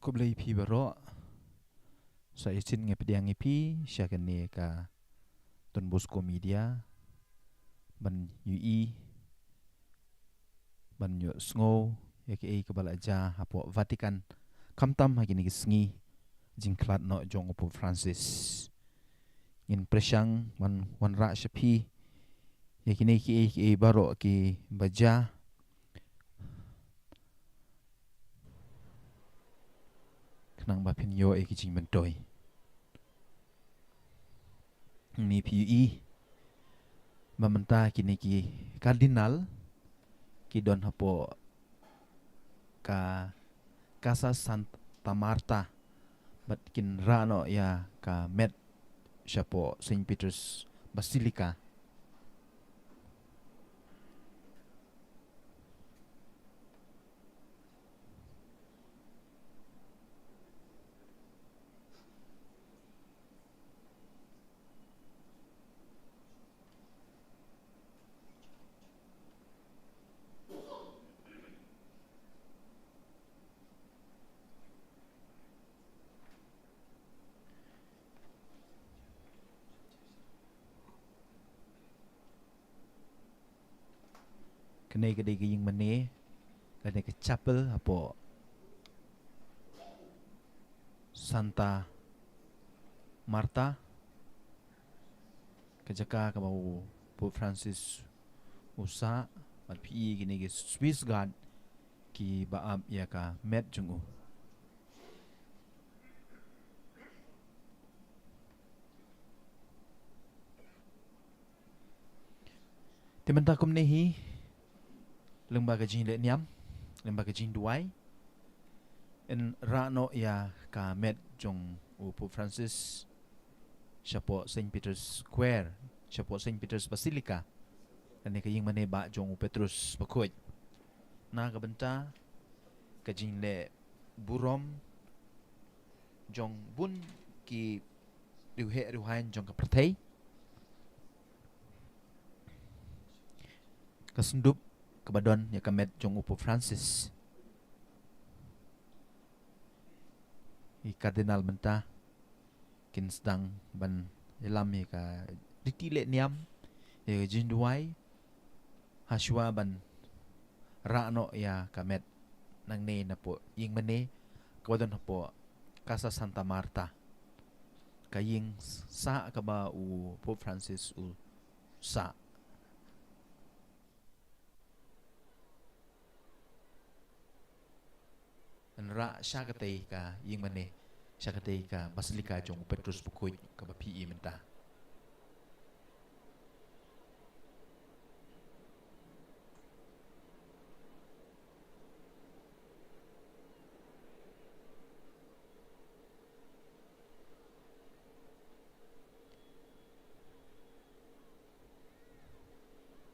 ko blai phi baro sa isin nge pediang ipi sya kene ka Don Bosco Media ban UI ban yo sngo ya ke ka bala ja hapo Vatican kamtam ha kini sngi jingklat no jong upo Francis in presyang wan ra shapi ya kini ki baro ki baja kenang ba pin yo ki jing mentoi ni PUI mamenta kini ki kardinal ki don hapo ka Casa Santa Marta bat kin rano ya ka met siapo Saint Peter's Basilica kene gede ging mane kene ke chapel hapo Santa Marta kejaka ka bau Pope Francis usa bat pi gini ke Swiss Guard ki baab ya ka met jungu tementa kum nehi lembaga jin le niam lembaga jin duai en rano ya ka met jong Pope Francis siapo Saint Peter's Square siapo Saint Peter's Basilica kene ke ying mane ba jong Petrus bakoj na ka benta ka jin le burom jong bun ki riuhain jong ka perthei kasundup kabadon ya kamet jong upo Francis i kardinal benta kin sedang ban ilam ya ka ditile niam ya jinduai haswa ban rano ya kamet nang ne na po ying mane kabadon po Casa Santa Marta kaying sa ka ba u Pope Francis u sa ra syakatay ka ying mane syakatay ka Basilica jong Petrus Bukoy ka ba PE menta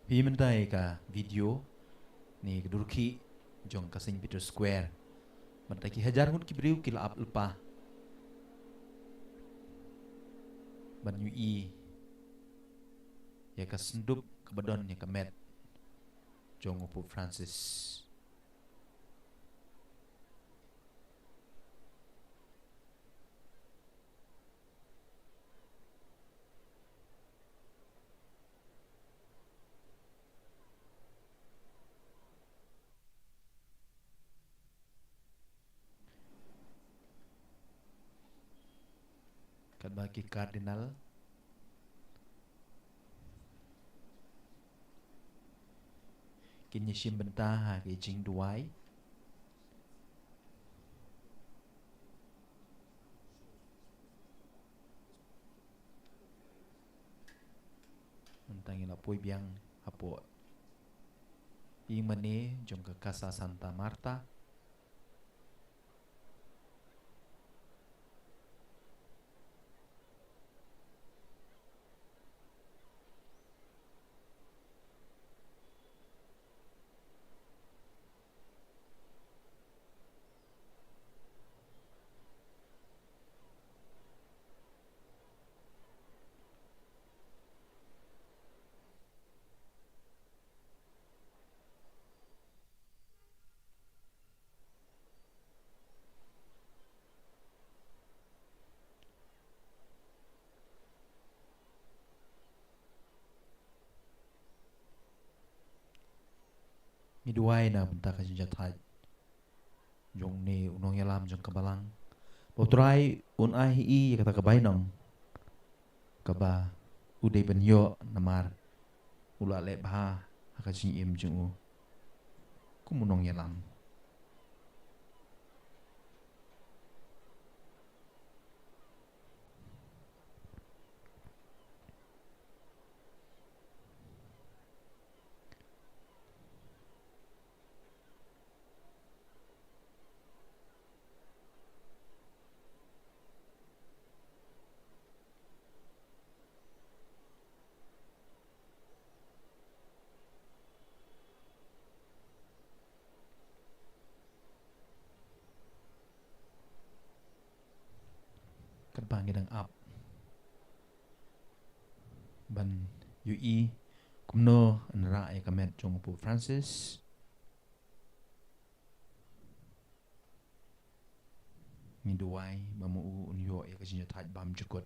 PE menta ka video ni kedurki jong ka Saint Peter Square menta ki hajar ngun ki briu ki laap lepa ban UI ya ka sendup kabadon ya ka met jong upo Francis kat bagi kardinal kini sim benta ha ki jing duai mentangin apoi biang hapo ying mane jong ka Casa Santa Marta duai na benta ka jinja thai jong ne unong yalam jong kabalang potrai un ai hi kata ka bainong ka ba udai benyo namar ula le bha ka jin im jong u kumunong yalam kan pangidang up ban ui kumno an ra e kamet jong pu Francis ni duai mamu un yo e ka jinja thai bam jukot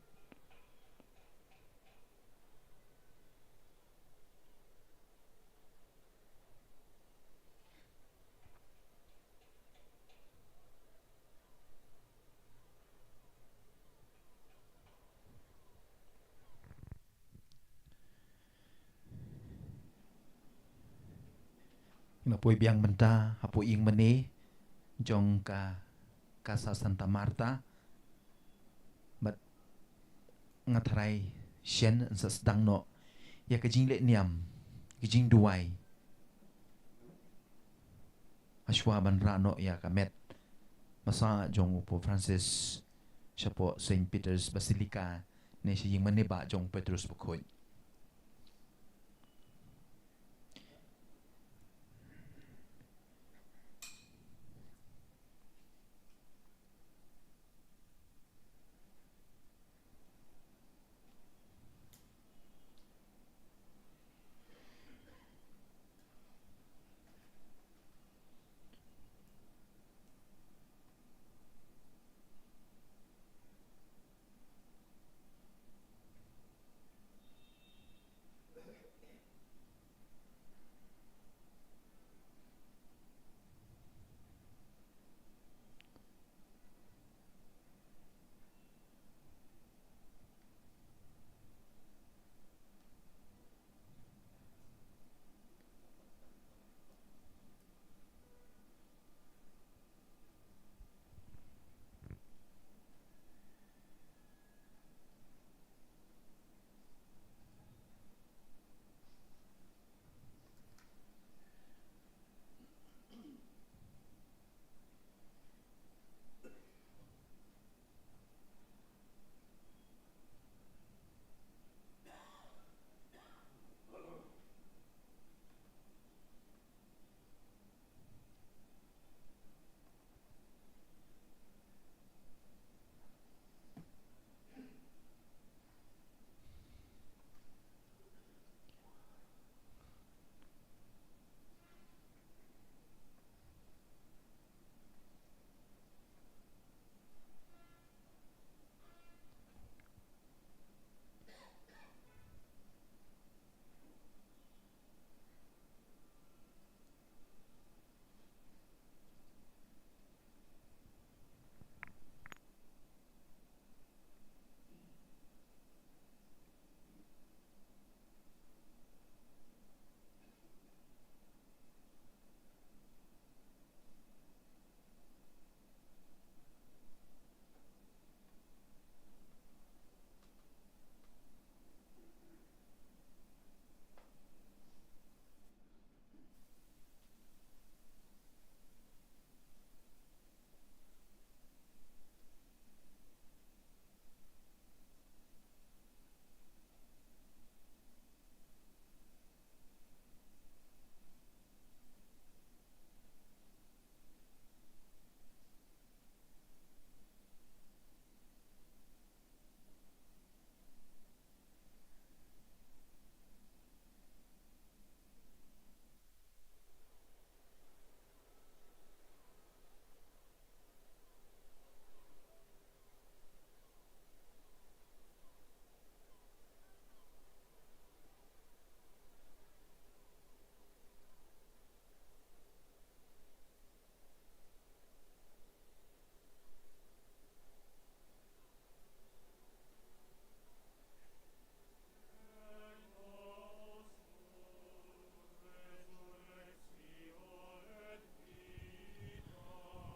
na poi biang menta hapo ing mane jong ka Casa Santa Marta bat ngatharai shen sa sedang no ya ka jing le niam ka jing duai ashwa ban ra no ya ka met masa jong upo Francis shapo Saint Peter's Basilica ne shi ying mane ba jong Petrus bukhoi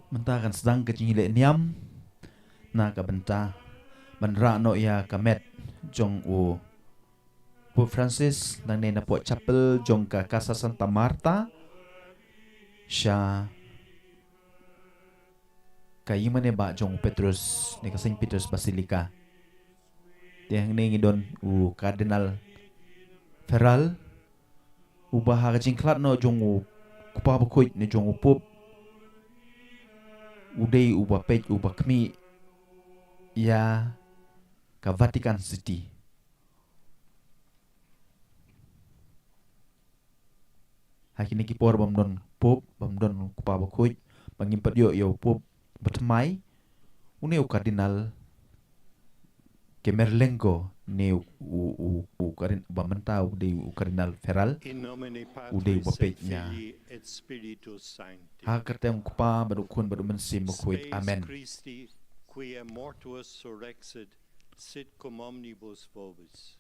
Mentah kan sedang kecing le niam na ka benta manra no ya kamet jong u Pope Francis nang ne na po chapel jong ka Casa Santa Marta siya kayi mane ba jong Petrus ni ka Saint Peter's Basilica tiang ne ngidon u Cardinal Ferral u baha ka jingklat no jong u kupa bukoy ni jong u Pope udai u ba pej u ba kmi ya ka Vatican City hakini ki por bam don Pope bam don kupa bukoy pangimpat yo Pope batmai une u Cardinal Kemerlengo ne u karin bamenta u de u Cardinal Ferral u de u pejnya ha kertem kupa badukun badu mensim bukoy amen quia mortuus surrexit sit cum omnibus vobis.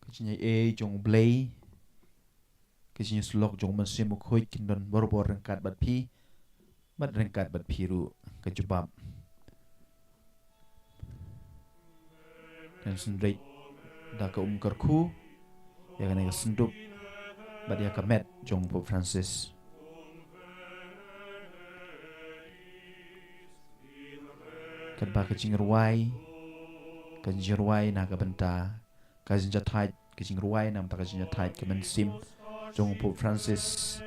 Kecinya jong blay kecinya slok jong mensim bukoy kindon bor rengkat bat pi bat rengkat bat piru kejebab dan sendrik da ka kerku ya kan sendup bat ya kamet jong Pope Francis kan ba kecing ruai na ka benta kajin jatai kecing ruai nam ta kajin jatai ke mensim jong Pope Francis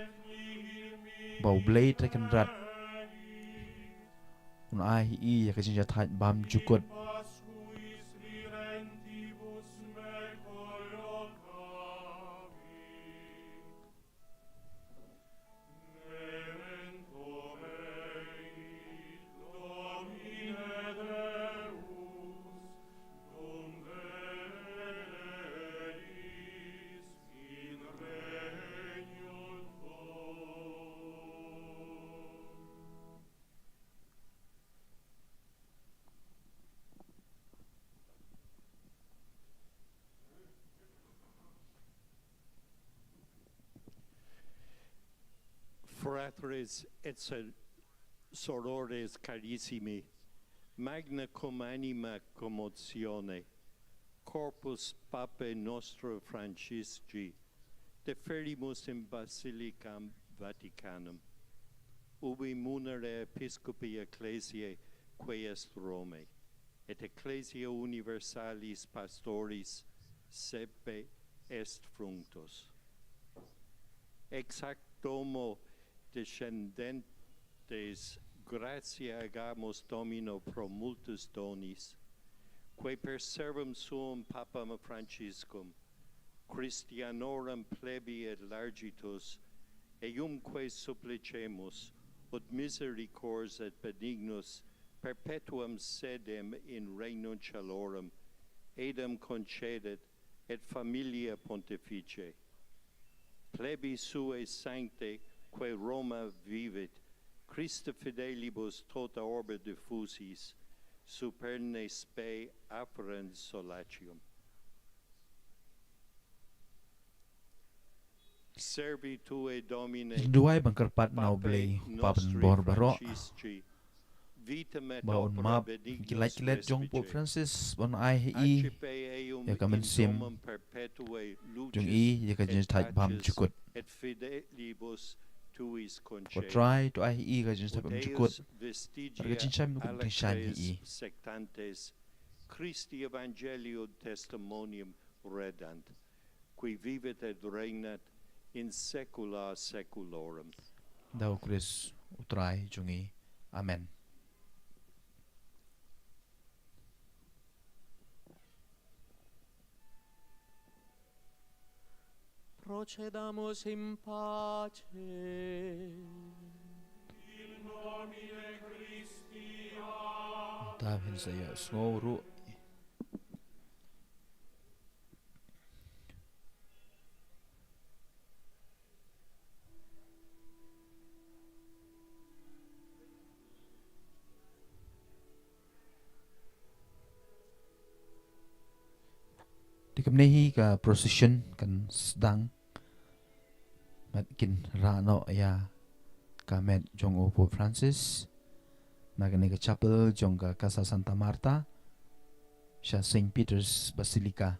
bau blay tekan rat un ai ya kajin jatai bam jukut Fratres et sorores carissimi, magna cum anima commotione, corpus Papae nostro Francisci, deferimus in Basilicam Vaticanum, ubi munere Episcopi Ecclesiae quae est Romae, et Ecclesia Universalis Pastoris sepe est frunctus. Ex hac domo descendentes gratia agamus Domino pro multus donis, quae per servum suum Papam Franciscum, Christianorum plebi et largitus, eiumque supplicemus, ut misericors et benignus perpetuum sedem in regnum celorum, edam concedet et familia pontifice. Plebi suae sancte, quae Roma vivit, Christa fidelibus tota orbe diffusis, superne spe afferent solatium. Servi tue Domine, duai bangkerpat nau blay papen bor baro baun map kilat jong Pope Francis bon ai ya kamen sim jong ya kajin taj bam cukut ko try to ai kajin taj bam cukut kajin cham nu kun shan sectantes Christi evangelio testimonium redant, qui vivit et regnat in saecula saeculorum. Dau Chris utrai jungi amen. Procedamus in pace. In nomine Christi. Tawin saya snguru dikemnehi ka procession kan sedang kin rano ya kamet jong o Pope Francis nagane ka chapel jong ka Casa Santa Marta siya St. Peter's Basilica.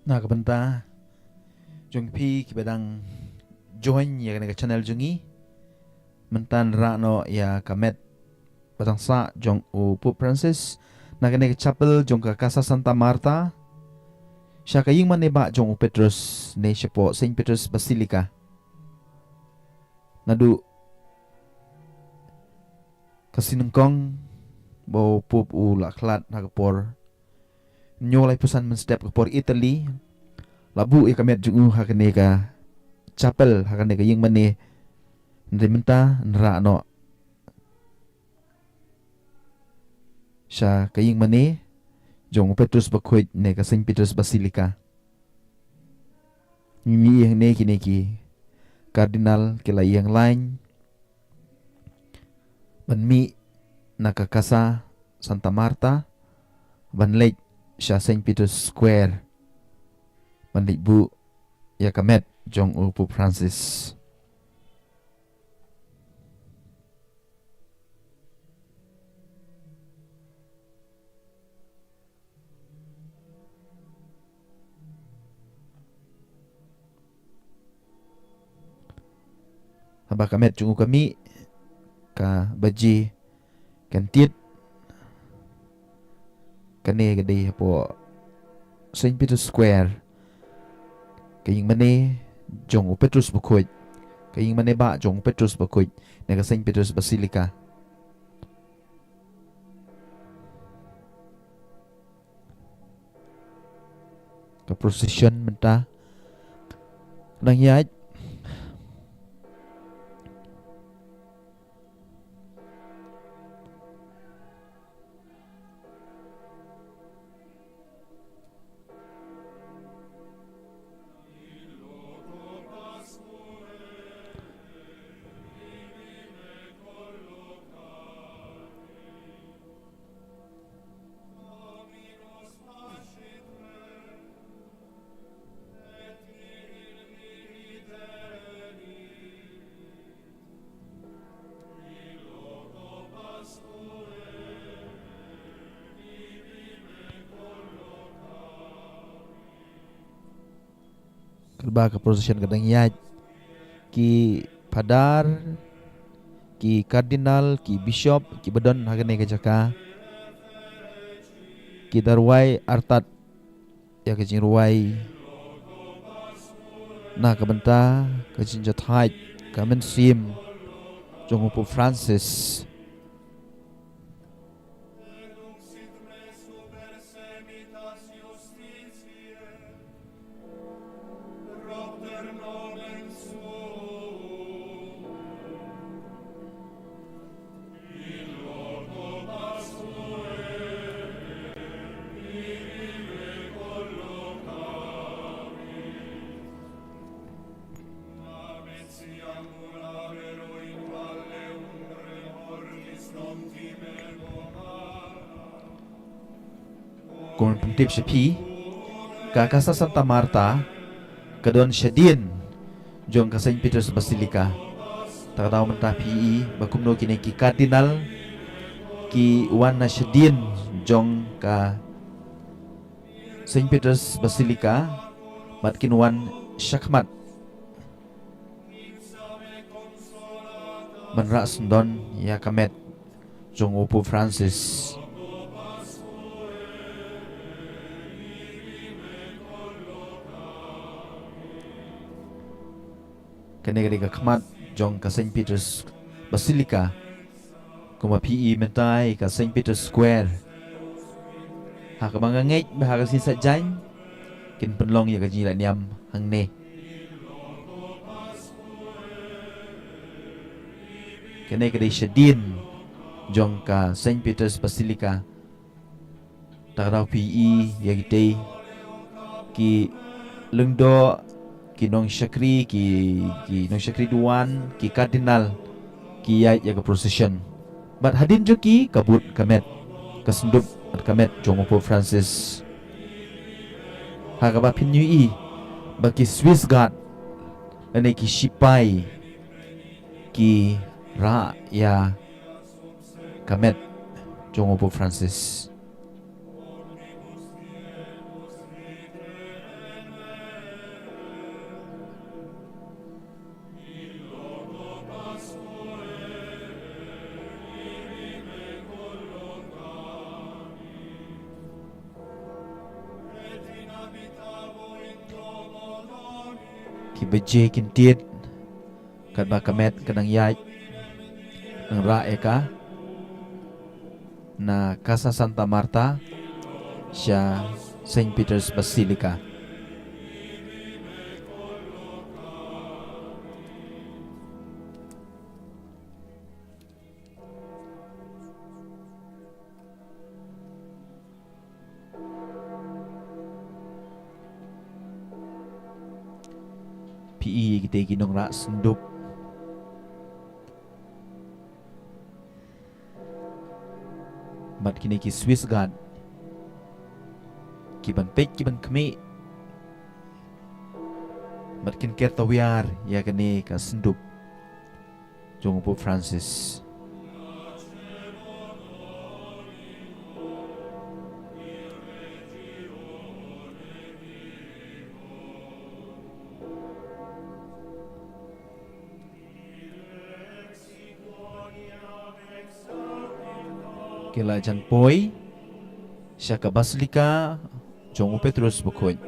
Na kabanta jong pi kibadang join ya kana channel jungi mentan rano ya kamet batang sa jong o Pope Francis na kana chapel jong ka Casa Santa Marta siya kaying maniba jong o Petrus ne siya po St. Peter's Basilica nadu kasinengkong bo Pope u laklat nagapor nyolay pusan men step kapor Italy labu kamet jungu hakane ka chapel hakane ka ying mani ndementa nra no siya kaying mani jong Petrus bakoy ne ka St. Peter's Basilica mi ne kineki Cardinal kila yang lain banmi nakakasa Santa Marta banlake siya St. Peter's Square Mandibu ya kamet jong o Pope Francis. Haba kamet jong kami ka baji kantit kane gede po St. Peter's Square kaying mane jong Petrus bakoy kaying mane ba jong Petrus bakoy naga St. Peter's Basilica ka procession menta nangyay kerba ka procession kadang yaj ki padar ki kardinal ki bishop ki bedon hagane ka jaka ki darwai artat ya ka jinruai na ka benta ka jinjathai ka mensim jong Pope Francis kung pentip sepi ka Casa Santa Marta kadon Shadien jong ka St. Peter's Basilica takadaw mentah PE bakumno kini ki Cardinal ki wan na Shadien jong ka St. Peter's Basilica matkin wan Shakmat menrak sendon ya kamet jong Pope Francis kene ka khmat jong ka St. Peter's Basilica kuma PE mentai ka St. Peter's Square ha ka mga ngej ha ka sisa jain kin penlong ya ka jila niam hang ne kene ka di Shadien jong ka St. Peter's Basilica takdaw PE ya gitei ki lengdo ki nong Syakri ki nong Syakri Duan ki Cardinal ki ya ka procession bat hadin jo ki kabut kamet kasendup at kamet jong Pope Francis ha ka ba pinyui baki Swiss Guard ane ki sipai ki ra ya kamet jong Pope Francis ki beje kin tiet kat ba kamet kanang yai nang ra eka na Casa Santa Marta siya St. Peter's Basilica PE kita ginong ra sendup bat kini ki Swiss Guard ki ban pek ki ban kemi bat kin kertawiar ya kini ka sendup jong Pope Francis kila jan poi siya ka Basilica jong Petrus Bukoy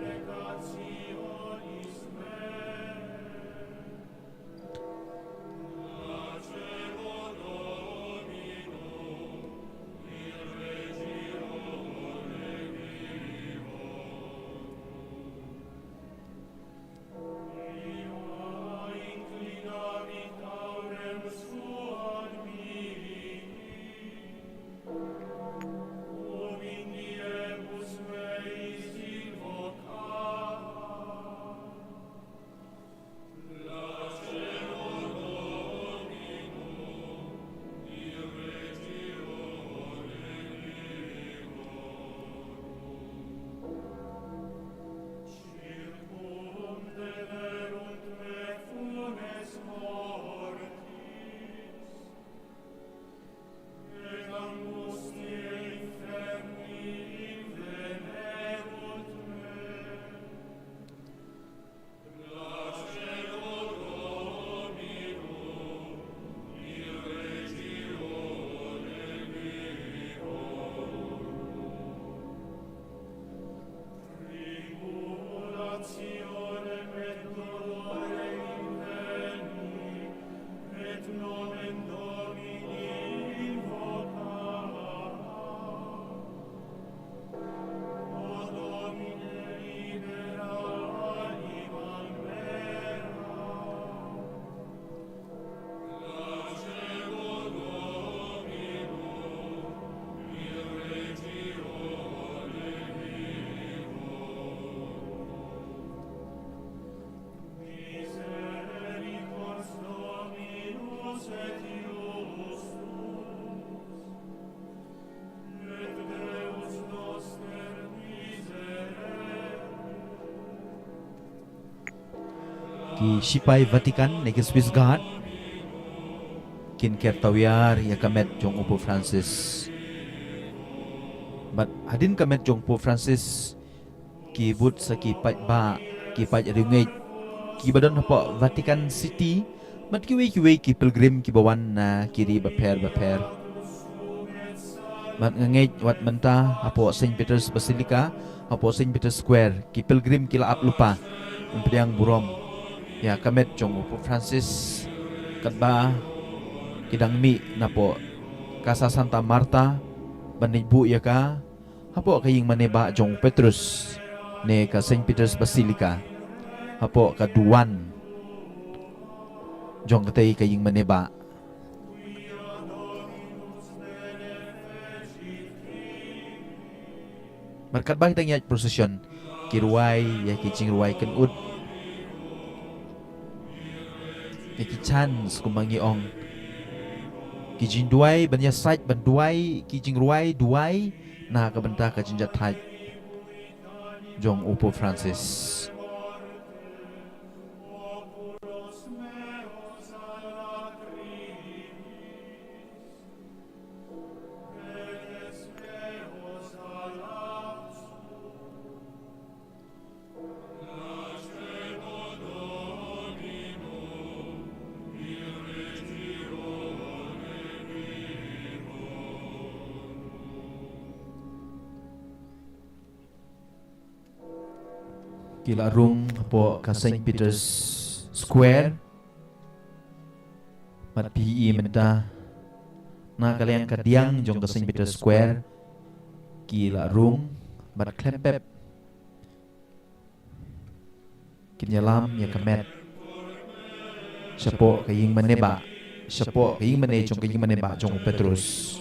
ki Sipai Vatican ne ki Swiss Guard kin kertawiar ya kamet jong Pope Francis. But hadin kamet jong Pope Francis ki but sa ki pat ba ki pat ringej ki badan hapo Vatican City mat ki we ki pilgrim ki bawan na kiri baper mat ngej wat menta hapo St. Peter's Basilica hapo St. Peter's Square ki pilgrim ki laap lupa empriang burom ya kamet jong Pope Francis katba kidang mi napo Casa Santa Marta banijbu ya ka hapo kaying maneba jong Petrus ne ka St. Peter's Basilica hapo ka duwan jong katay kaying maneba. Markat ba kita ngiyat prosesyon kiruay ya kijing ruay kenud ya kichans kumangiong kijing duay banya site banduay kijing ruay duay na kabenta ka jinjat thai jong Pope Francis. Kila rung po ka St. Peter's Square mat PE menta na kaliang kadiang jong ka St. Peter's Square kila rung mat klepep kinyalam ya kamet siya po kaying maneba siya po kaying mane jong kaying maneba jong Petrus.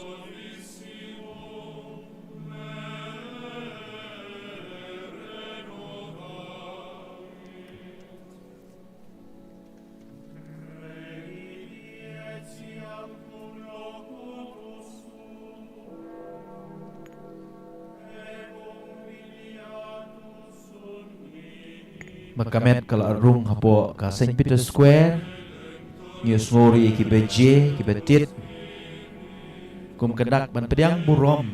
Magkamet kalarung hapo ka St. Peter's Square news ngori ki beje ki betit kum kadak ban pediang burom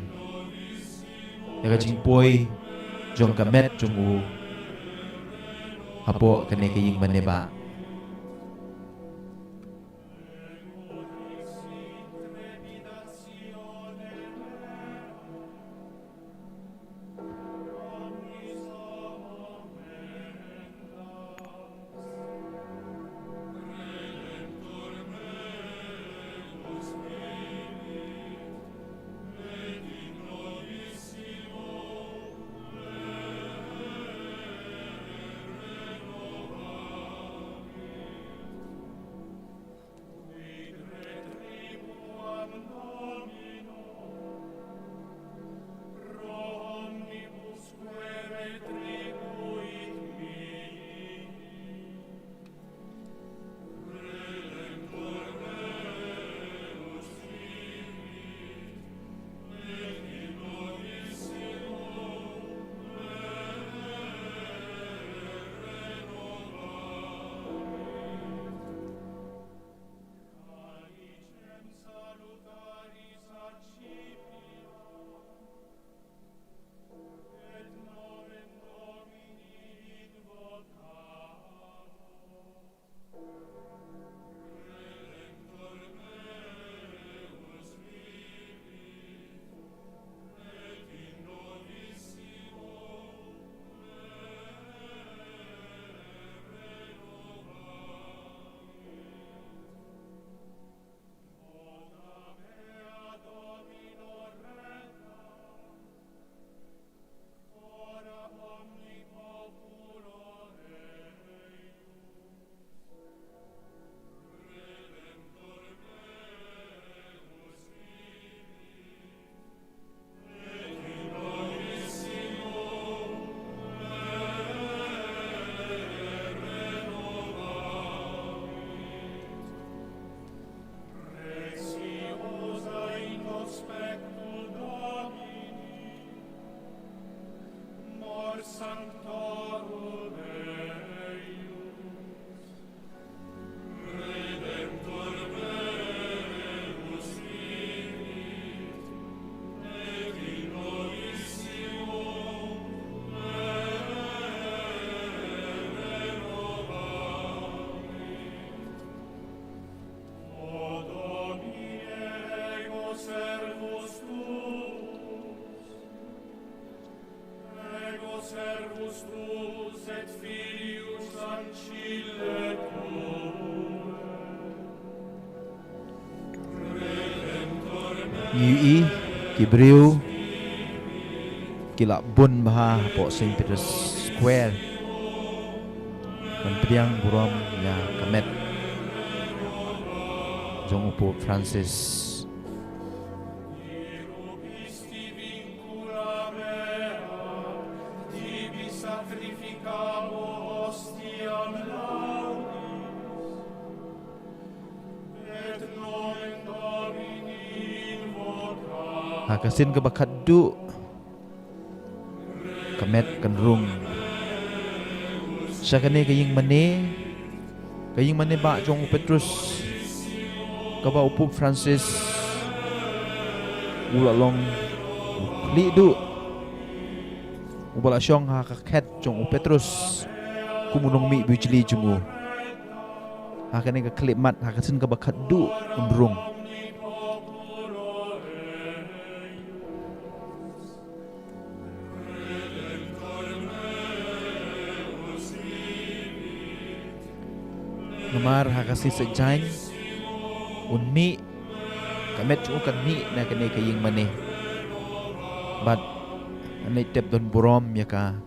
ya ka jingpoy jong kamet jong u hapo kane kaying maneba. Ngui Kibriu Kila bun baha po St. Peter's Square Menpriang buram ya kamet Jong Pope Francis Isti vincula mea, tibi sacrificabo hostiam laudis, et nomen Domini invocam. Hakasin kebakat du Kamet kenrung Syakane kaying mane ba Jong Petrus Kaba Pope Francis Ulalong Li du Ubala syong hakaket Jong Petrus Kumunong mi bujli jungu Hakane ka klimat hakasin kebakat du Undrung Gemar hakasi sejain Unmi Kamet cukan mi na kene kaying mane But Anay tep don burom ya ka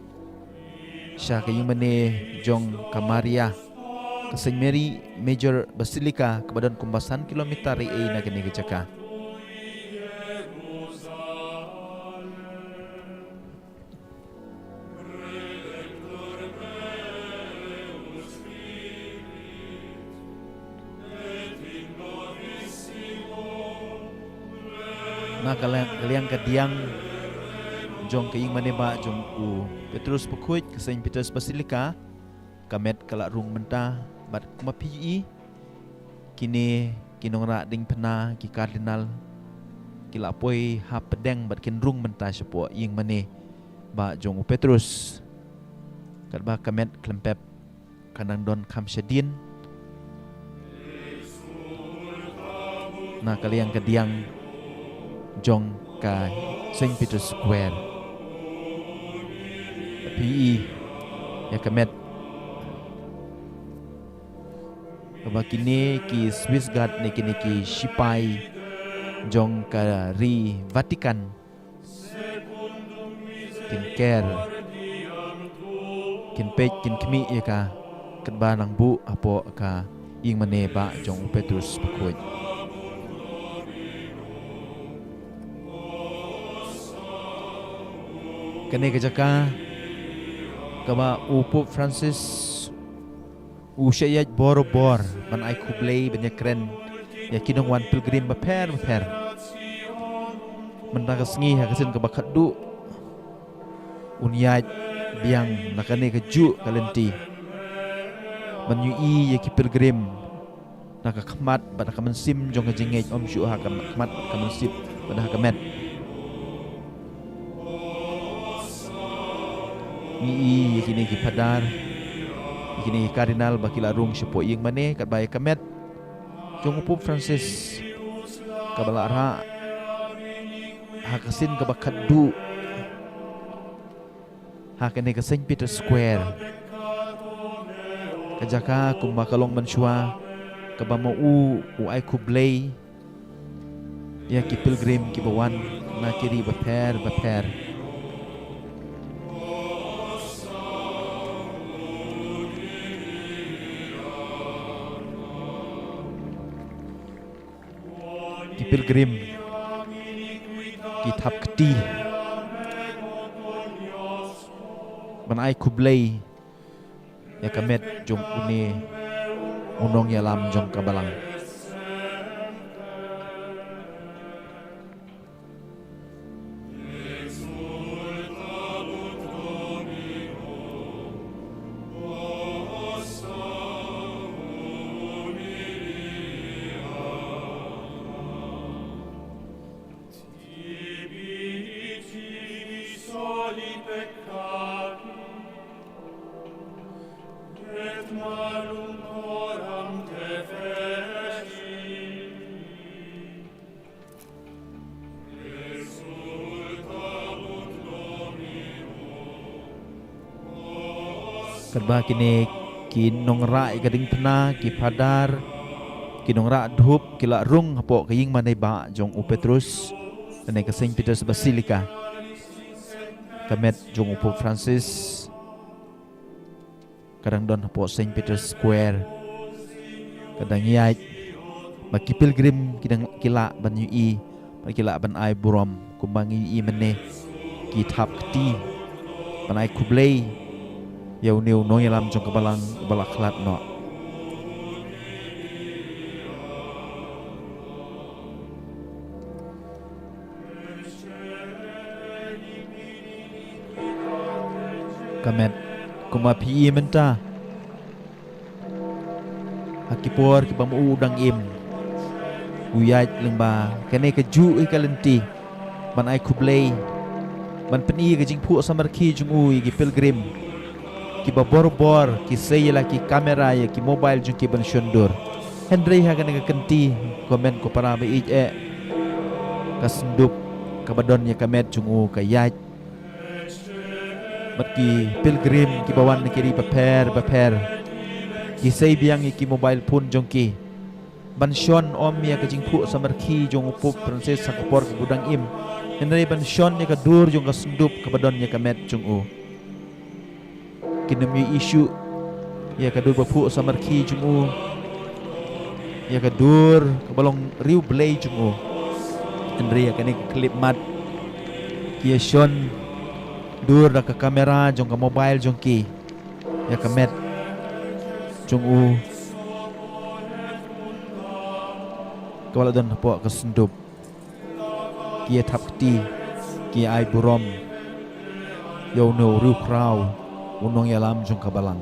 Siya kaying mane Jong Kamaria Ka St. Mary Major Basilica Kebadan kumbasan kilometer ria na kene kejaka Na kaliang kadiang Jong kaying maneba Jong u Petrus Pukuit ke St. Peter's Basilica Kamet kalak rung mentah Bat kumapi Kini Kinong rak ding pena Ki kardinal Kila poi ha pedeng bat kin rung mentah Sepo ying mane Ba Jong u Petrus Kat ba kamet klempep Kanang don kam syadin Na kaliang kadiang Jong ka St. Peter's Square PE ya kamet Kaba kini ki Swiss Guard ni kini ki Shipai Jong ka ri Vatican Kin care Kin pej kin kemi ya ka Ketba nang bu apo ka Ing mane ba Jong Petrus Pukuit Kene kejaka Kaba Pope Francis Syayat bor-bor Man ay kublay banyak keren Ya kinong wan pilgrim baper Mendakas ngi hakasin kebakat du Unyat biang nakane keju kalenti Menyui ya ki pilgrim Nakakamat Bada kamansim jong kejengej Om syu'ah kamat kamansip Bada hakamet Ni kini ki padar Kini kardinal bakila rung sepo ying mane kat bae kamet Jong Pope Francis kabala ra hakasin kabakat du hakane ke St. Peter's Square kajaka kumbakalong mansua kabamo u ay kublay ya ki pilgrim ki bawan na kiri baper pilgrim Kitab Keti Manai kublay Ya kamet Jong une Unong yalam Jong kabalang Kadba kini ki nongra gading pena ki padar kinong ra dhup kila rung hapo kaying manay ba jong u Petrus kanay ka St. Peter's Basilica kamet jong u Pope Francis kadang don hapo St. Peter's Square kadang yait makipilgrim kidang kila ban ui makila ban ai burom kumbangi i meneh ki thap kti ban ai kublei yau neu no yalam jong kabalang balaklat no kamet kuma pi menta hakipor ki pamu udang im uyat lengba kene ke ju i kalenti ban ai kublei ban peni ke jing pu samarki jung ui ki pilgrim ki babor ki sayela ki kamera ya ki mobile jung ki ban shondur hendrei ha kene ke kenti komen ko para be e kasendup kabadon ya kamet jung u kayat mat ki pilgrim ki bawan ki ri baper ki say biang ki mobile phone jong ki ban shon om ya ka jing pu samarki jong Pope Francis sakapor ka budang im henry ban shon ya ka dur jong ka sundup ka badon ya ka met jong u kinam yu issue ya ka dur ba pu samarki jong u ya ka dur ka balong riu blay jong u henry ya ka ni clip mat ki ya shon dur da ka kamera jong ka mobile jong ki ya ka met jong u kawala don po kasendup kia thap kti kia ai burom yau no riu krau unong yalam jong kabalang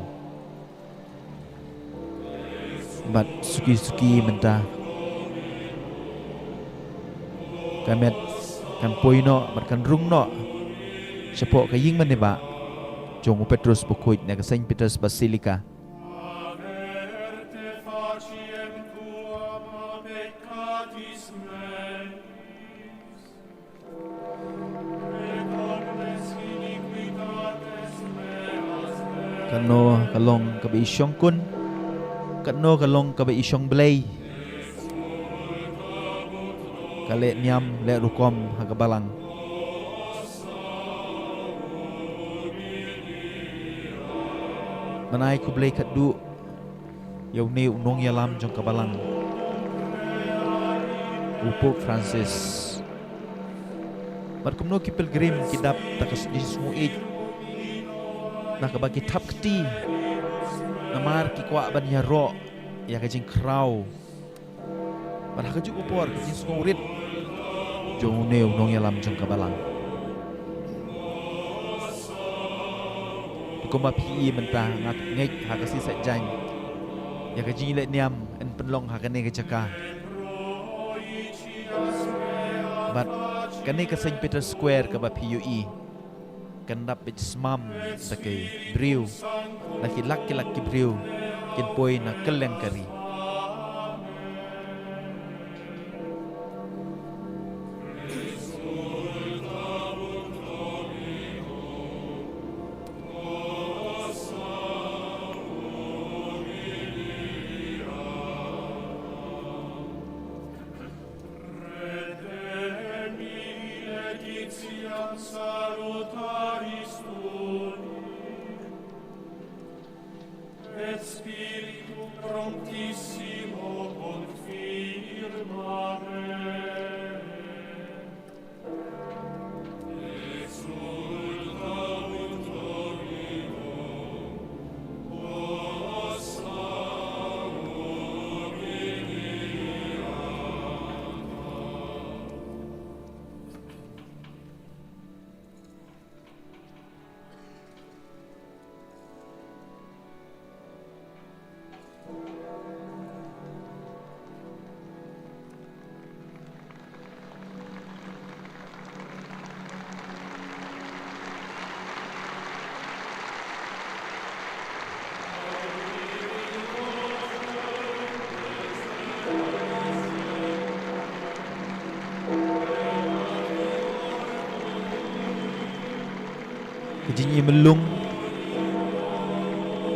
bat suki menta kamet kan poino bat kan rung no sepo kaying maneba jong Petrus bukuit na ka St. Peter's Basilica kano kalong kabe isyong kun kano kalong kabe isyong blay kale niam le rukom hagabalang manai ku blay kadu yau ne unong yalam jong kabalang Pope Francis barkumno ki pilgrim kidap takas dismuit nakabagi tap kti namar ki kwa ban ya ro ya kajing krau ban hakaju upor kajing sungurit jong neu nong yalam jong kabalang kuma pi menta ngat ngek hakasi sajang ya kajing le niam en penlong hakane ke jaka bat kane ke St. Peter's Square ka ba PUE kandap bit smam sakai briu laki laki briu kin poi na keleng kari Salutaris tui, et spiritu promptissimo confirmare. Exultavit Domino, ossa kajing melung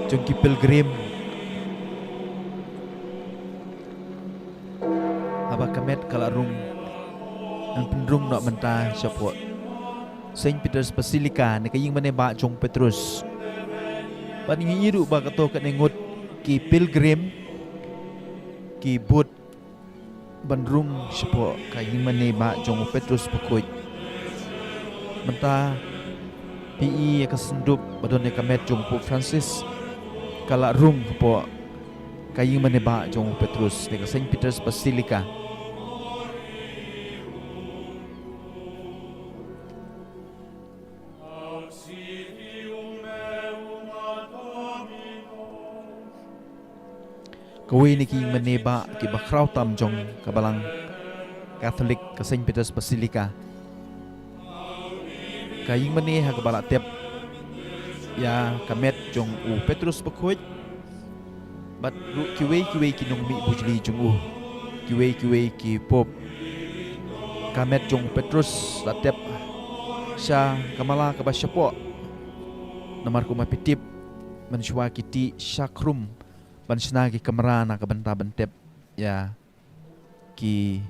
jong ki pilgrim bakamet kala rung an penrung nak mentah support Saint Peter's Basilica ni kaying maneba jong Petrus paning yiru ba kato kat nengut ki pilgrim ki but bandrung support kaying maneba jong Petrus pekoj mentah PE kasendup badon ni kamet jong Pope Francis kala rung po kaying maneba jong Petrus ni Saint Peter's Basilica Kawi ni kaying maneba ki bakraw tam jong kabalang Catholic ka Saint Peter's Basilica kaying maneha kabala tep ya kamet jong u Petrus pekoj bat ru kiwe kinong mi bujli jong u kiwe ki pop kamet jong Petrus latep sya kamala kabasyapo namar kuma pitip mensywa kiti syakrum bansna ki kamrana kabenta bentep ya ki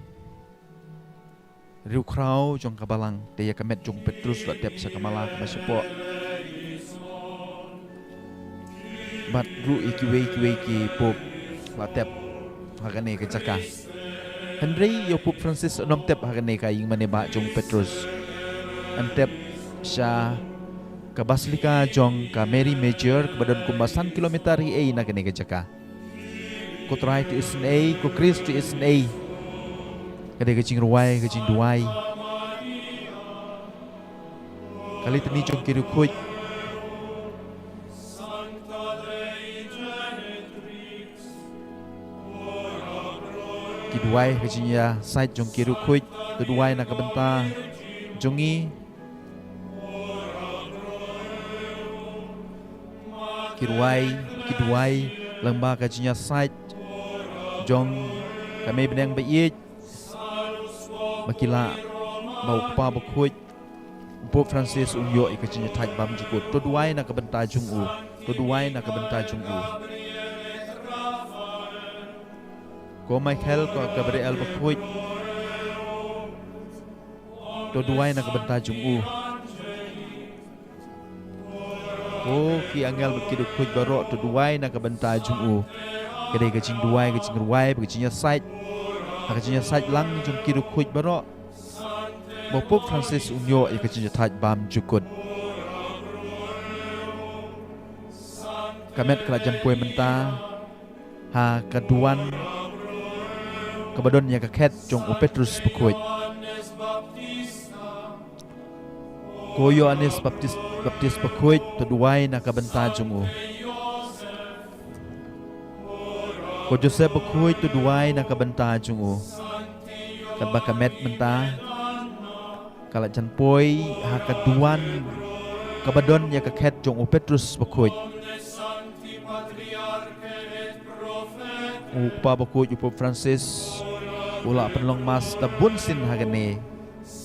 riu krau jong kabalang te ya kamet jong Petrus latep sya kamala kabasyapo bat ru ikiwe ki pop latep hagane ke jaka Henry yo Pope Francis onom tep hagane kaying maneba jong Petrus antep sya ka Basilica jong ka Mary Major kabadon kumbasan kilometer hi na kane ke jaka ko try to is a ko Christ to is a kade ke jing ruwai ke jing duai kali tani jong kiru khoj kiduai kejinya site jong kiru khoj keduai na kabenta jongi kiduai lamba kejinya site jong kami benang baik makila bau pa bakhoj Pope Francis unyo kejinya thaj bam jukut to duai na kabenta jong u ko Michael ko Gabriel bakhoj to duai na kabenta jong u ko ki angel bekidu khoj baro to duai na kabenta jong u kade kajing duai kajing ruai kajingnya site lang jong kidu khoj baro bo Pope Francis unyo kajingnya thaj bam jukut kamet kerajaan pue menta ha kaduan kabadon ya kaket jong u Petrus pekoj ko Yohanes Baptis pekoj to duai na kabenta jong u ko Joseph pekoj to duai na kabenta jong u kad bakamet menta kala jan poi ha kaduan kabadon ya kaket jong u Petrus pekoj upa bakoj Pope Francis ula penlong mas tabun sin hagane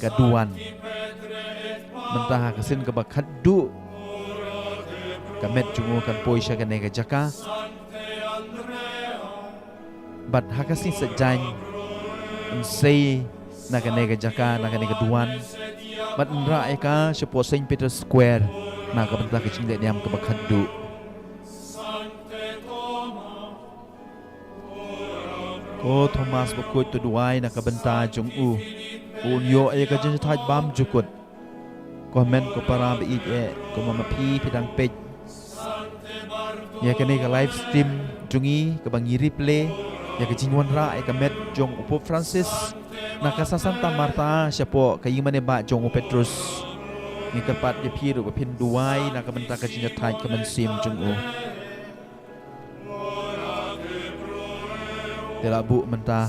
kaduan mentah kasin ke bakaddu kamet jungu kan poi syagane ka jaka bat hakasin sejany say nakane ka jaka nakane kaduan bat nra ka sepo Saint Peter Square na ka bentah ka cingle niam ka bakaddu ko Thomas bakoj to duai na kabenta jong u unyo ka jeng thaj bam jukut komen ko para bi ko mama pi pidang pej ya kene ka live stream jungi ka bangi replay ya ka jingwan ra ka met jong Pope Francis na ka Santa Marta siapo kaying maneba jong Petrus ni kapat ya pi ru pin duai na kabenta ka jeng thaj ka mansim jong u telabu mentah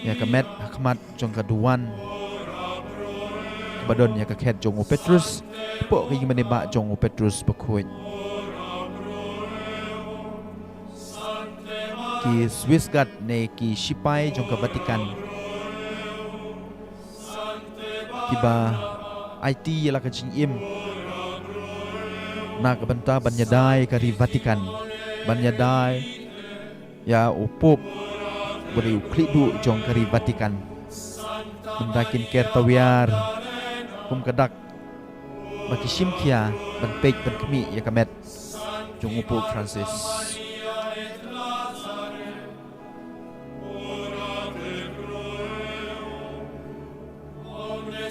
ya kamet hakmat jong kaduan badon ya kaket jong Petrus po kaying maneba jong Petrus pekoj ki Swiss guard ne ki sipai jong ka Vatican kiba IT yala ka jing im na kabenta banyadai ka ri Vatican banyadai ya upop beriu klidu jong kari Vatikan mendakin kertawiar kadak baki simkia ban pej ban kemi ya kamet jong Pope Francis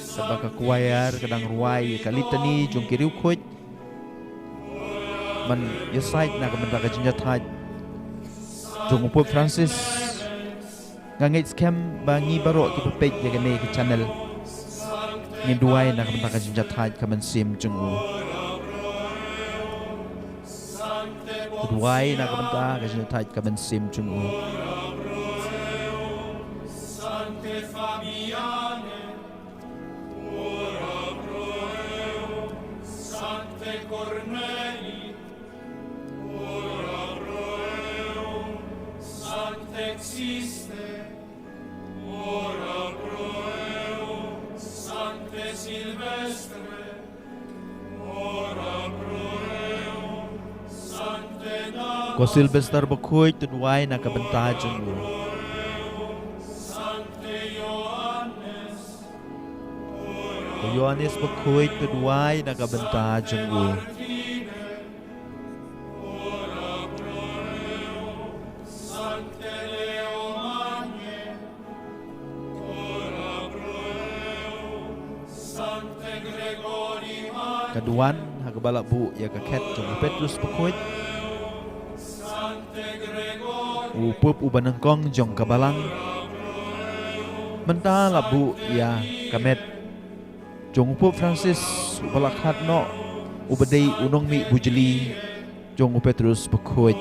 sabaka kuayar kadang ruai kalitani jong kiriu khoj man yasait na kamenda ka jinjat jong Pope Francis ngangit scam bangi baro ki pepej ya gane ki channel ni duai na kamenda ka jinjat kaman sim jong duai na kamenda ka jinjat kaman sim jong Ko Sylvester Bakuy tudway na kabanta jong Ko Yohanes Bakuy tudway na kabanta jong Kaduan hagbalak bu ya kaket jong Petrus Bakuy Pup ubanengkong jong kabalang Menta labu ya kamet jong Pope Francis balakhat no ubadai unong mi bujeli jong Petrus Bakuy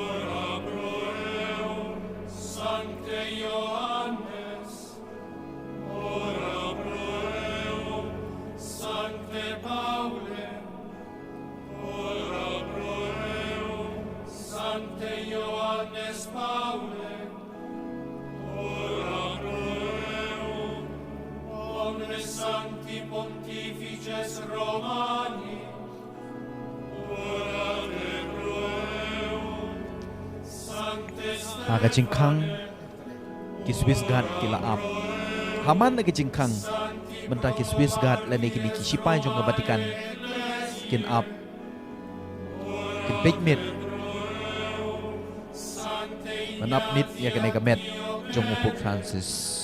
Kacingkang kiswis gad kila ap haman na kacingkang benta kiswis gad lani kini kisipai jong Vatikan kin ap kin pejmit manap mit ya kene kamet jong Pope Francis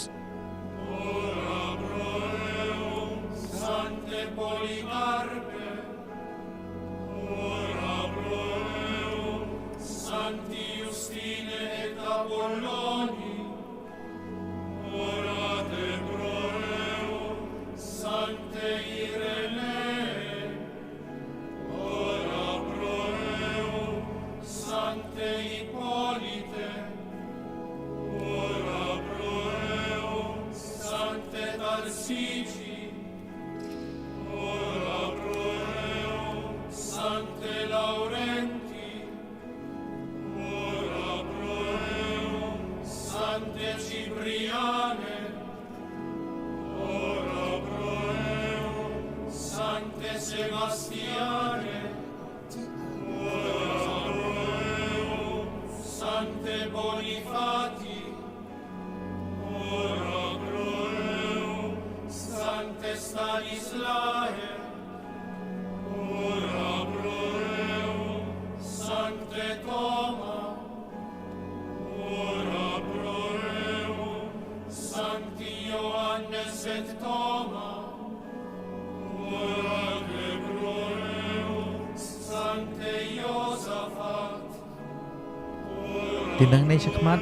Tinang na syakmat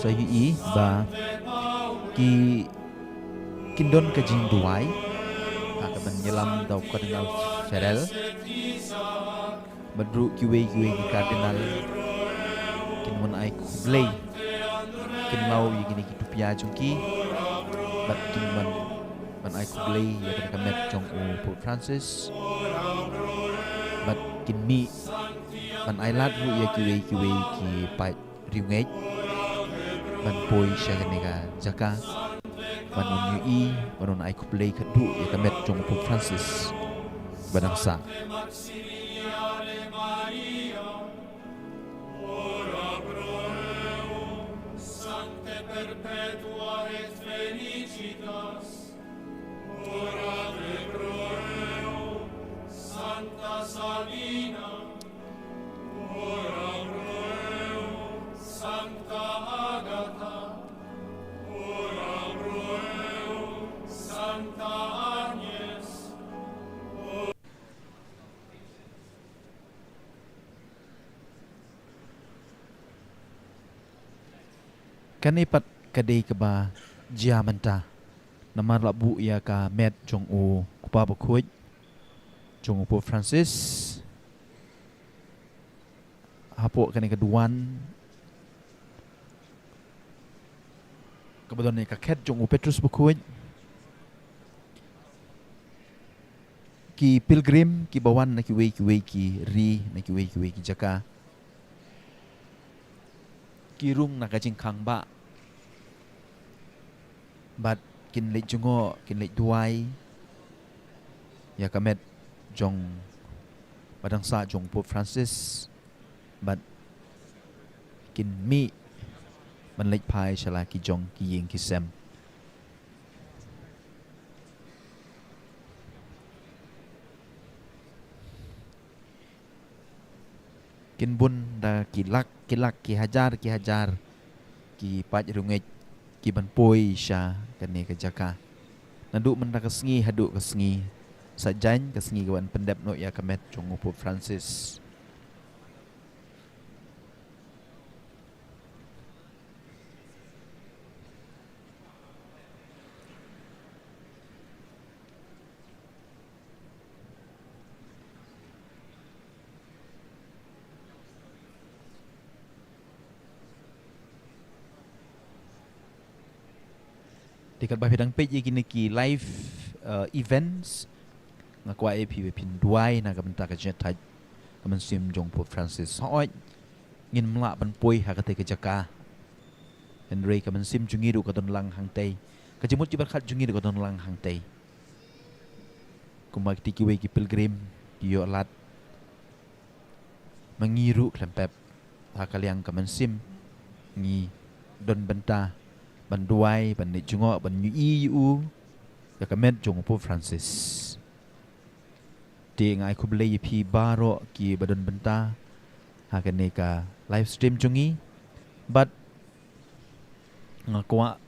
sa yui ba ki kindon ka jing duway akaban nyelam daw Kardinal Ferrell madru kiwe ki Kardinal kinmon ay kublay kinlaw yi gini kitupya jungki bat kinman man ay kublay ya kana kamet jong Pope Francis bat kinmi man ay lat ru ya kiwe ki pai riungej ban poi siya ka jaka banon yui banon ay kuplay kadu ya kamet jong Pope Francis badangsa Sancte perpetua kan ipat kadai ke ba jia menta namar labu ya ka met jong u kupa bakuj jong Pope Francis hapo kan keduan kebetulan ka ket jong u Petrus bakuj ki pilgrim ki bawan na ki wei ki ri na ki wei ki jaka ki rung na ka jing khang ba bat kin lek jungo kin lek duai ya kamet jong badang sa jong Pope Francis bat kin mi man lek pai shala ki jong ki ying ki sem kin bun da ki lak ki hajar ki paj rungej ki ban poi sha kan ne ka jaka nandu men da kesngi hadu kesngi sajan kesngi kawan pendep no ya kamet jong Pope Francis dekat bahidang page kini ki live events ngakwa AP pin duai na kabenta ka jetai kaman sim jong Pope Francis hoi ngin mla ban poi ha ka te ka jaka Henry kaman sim jungi ru ka don lang hang tei ka jemut jibar khat jungi ru ka don lang hang tei kumak ti ki we ki pilgrim ki yo lat mangiru klempep ha kaliang kaman sim ngi don benta ban duai ban ni jungo ban yu u ya kamet jong Pope Francis ti ngai ku blei pi baro ki badon benta ha kan ne ka live stream jungi but ngakwa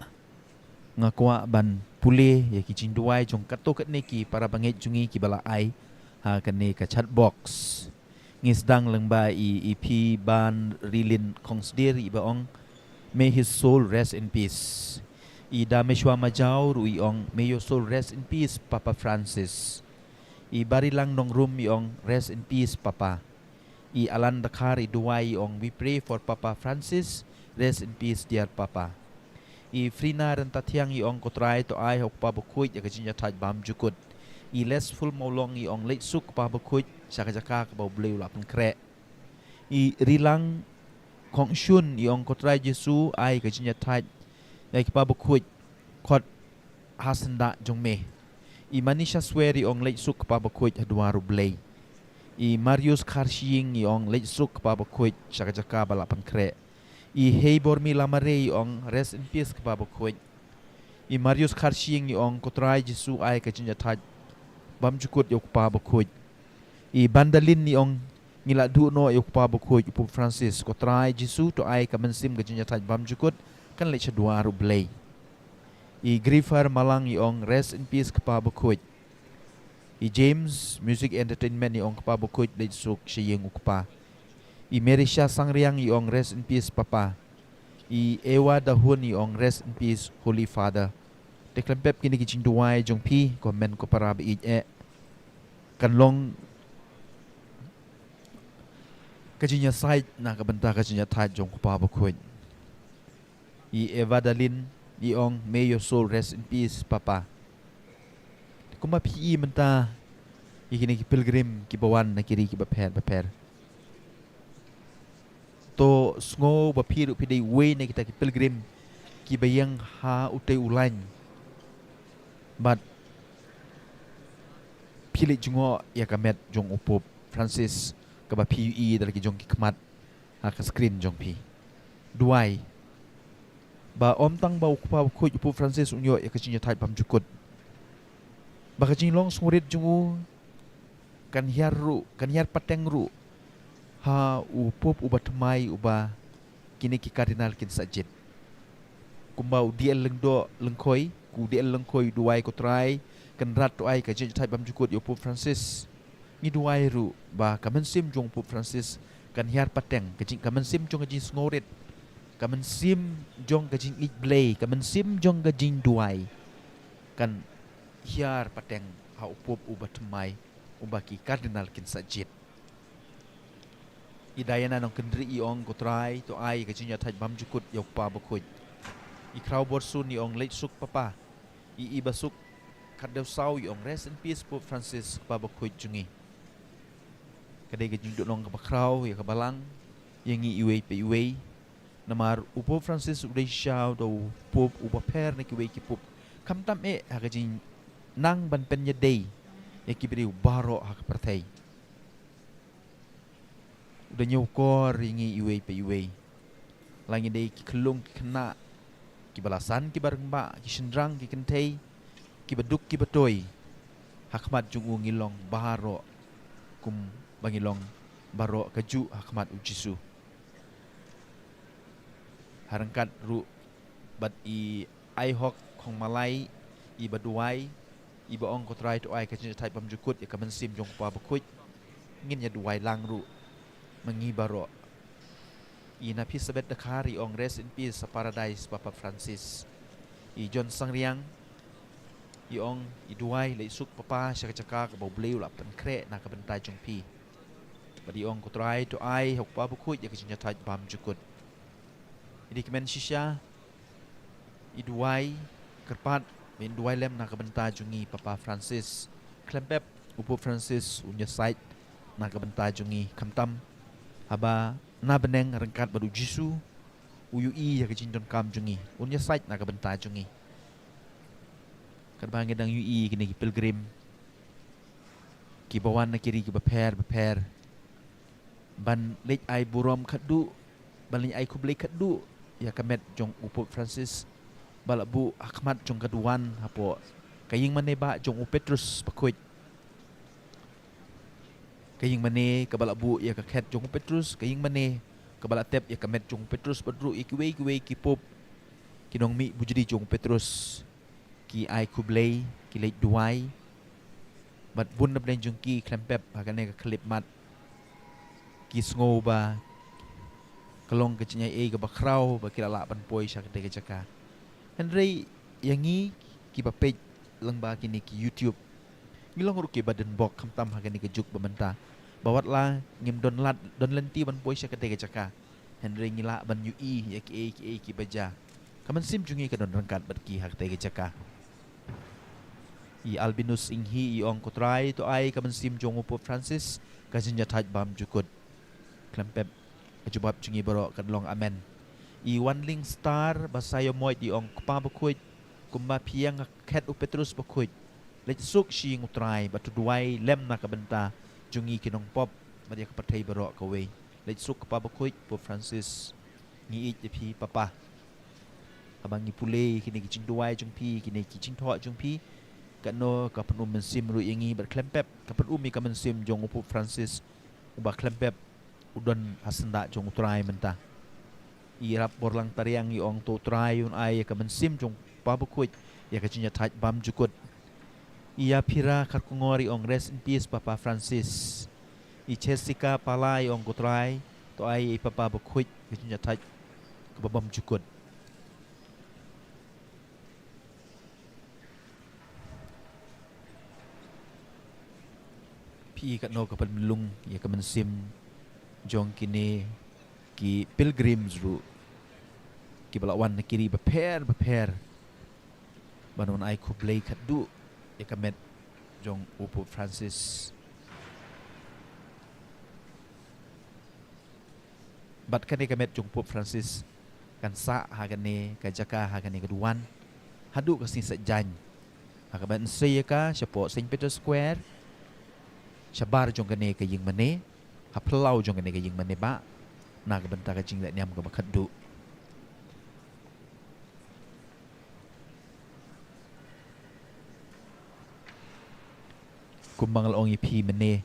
ban pule ya ki jing duai jong kato kat ne ki para banget jungi ki bala ai ha kan ne ka chat box ngis dang leng ba i pi ban rilin kongsdir i baong may his soul rest in peace. I dameshwa majau ru iong may your soul rest in peace Papa Francis. I bari lang nong room iong rest in peace Papa. I alan dakar i duai iong we pray for Papa Francis rest in peace dear Papa. I frina dan tatiang iong kotrai to ai hok pa bukuit ya kajinya taj bam jukut. I less full maulong iong late suk pa bukuit saka jaka ka bau bleu lapan kre. I rilang Kong shun iong kotrai Jesu ai ka jinya tai ai ki pabukuit khot hasanda jong me I manisha swear iong late suk pabukuit hadwaru blei I Marius Karshing iong late suk pabukuit saka jaka balapan kre I Heibor mi lamare iong rest in peace pabukuit I Marius Karshing iong kotrai Jesu ai ka jinya tai bam jukut yok pabukuit I Bandalin iong ngila du no yok pa bukuj Pope Francis ko try Jesu to ai ka mensim ka jinya taj bam jukut kan le chadwa ru blei I Grifar Malang iong rest in peace ka pa bukuj I James Music Entertainment iong ka pa bukuj le suk siyeng ukpa I Merisha Sangriang iong rest in peace Papa I Ewa Dahun iong rest in peace Holy Father deklempep kini ki jing duai jong pi ko men ko para bi kan long kajinya side na kabenta kajinya tai jong pa bakuin I Evadalin iong may your soul rest in peace Papa kuma pi menta ikini ki pilgrim ki bawan na kiri ki baper to sngo ba piru pidei we na kita ki pilgrim ki bayang ha utei ulan but pili jungo ya kamet jong Pope Francis kaba PUE dari jong kikmat ka screen jong pi duai ba om tang ba ukpa ku Pope Francis unyo ya kajinya tai pam jukut ba kajing long smurit jungu kan hiar pateng ru ha u Pope uba temai uba kini ki kardinal kin sajid kumbau diel lengdo lengkoi ku diel lengkoi duai ko try kan rat tu ai kajinya tai pam jukut yo Pope Francis ni duai ru ba kamen sim jong Pope Francis kan hiar pateng kajing kamen sim jong kajing sngorit kamen sim jong kajing ik blay kamen sim jong kajing duai kan hiar pateng ha upop ubat mai ubaki kardinal kin sajit idayana nong kendri iong ko try to ai kajing ya thaj bam jukut yok pa bakuj I kraw borsun ni ong late suk papa I basuk kadau sau iong rest in peace Pope Francis pa bakuj jungi kadai kajing duk nong ka kraw ya ka balang yengi iwe pe iwe namar upo Francis udai shaw do pop upa per na kiwe ki pop kam tam e hakajin nang ban pen ya day ya kibri baro hak pertai udah nyokor ringi iwe pe iwe langi day ki kelung ki kena ki balasan ki bareng ba ki sendrang ki kentei ki beduk ki betoi hakmat jungu ngilong baro kum bangilong baro kaju hakmat ujisu harangkat ru bat I hok kong malai I baduai I baong ko try to ai kajin type bam jukut ya kamen sim jong pa bakuj ngin ya duai lang ru mangi baro I na pisabet dakari ong rest in peace sa paradise Papa Francis I John Sangriang I ong I duai le suk papa siya kachaka ka bawbleu la pan kre na kabantay jong pi badi ong ko try to ai hok pa bakuj ya kajin type bam jukut Idi kemen shisha Iduai kerpat min duai lem na kabenta jungi Papa Francis klempep upo Francis unya site na kabenta jungi kamtam haba na beneng rengkat badu jisu uyui ya kejindon kam jungi unya site na kabenta jungi kerbang gedang ui kini ki pilgrim ki bawan na kiri ki beper ban lej ai burom khadu ban lej ai kublei khadu ya kamet jong upo Francis balabu Ahmad jong kaduan hapo kaying mane ba jong Petrus pakuj kaying mane kabalabu ya kaket jong Petrus kaying mane kabalatep ya kamet jong Petrus badru ikiwe ki pop kinong mi bujudi jong Petrus ki ai kublei ki lej duai bat bun na blen jong ki klempep hakane ka klip mat ki sngo ba kalong kecinya e ga bakraw ba kilala ban poi syak de jaka Henry yangi ki ba page lang ba kini ki YouTube ngilong ru ki baden bok kamtam ha kini ke juk bamenta bawat la ngim don lat don lenti ban poi syak de jaka Henry ngila ban UI ya ki baja kaman sim jungi ka don rangkat bat ki hak de jaka I albinus inghi I ong ko try to ai kaman sim jong Pope Francis kajinya thaj bam jukut klempep Jubab jungi baro kadlong amen I wanling star basayo moy di ong kupa bakuj kumba piang ket u Petrus bakuj lej suk shing utrai batu duai lem na kabenta jungi kinong pop madia kapatay baro kawe lej suk kupa bakuj Pope Francis ngi pi papa abang ni pule kini kicing duai jung pi kini kicing tho jung pi kano ka penum mensim ru yangi ber klempep ka penum mi ka mensim jong Pope Francis uba klempep udon hasenda jong utrai menta irap borlang tariang iong to try yun ay ka mensim jong pabukuj ya kajinya thaj bam jukut ia pira karkungori ong rest in peace Papa Francis I Jessica palai ong ko try to ay Papa bukuj kajinya thaj ka bam jukut pi kat no ka panlung ya ka mensim jong kini ki pilgrims ru ki balawan na kiri beper banon ai ko blay khadu e kamet jong Pope Francis bat kane kamet jong Pope Francis kan sa hagane ka jaka hagane kaduan hadu kasi sa jan hakaban saya ka siapo St. Peter Square sabar jong kane kaying mane haplau jong kane kaying mane ba na kabenta ka jing niam ka makadu kumbang long ipi mane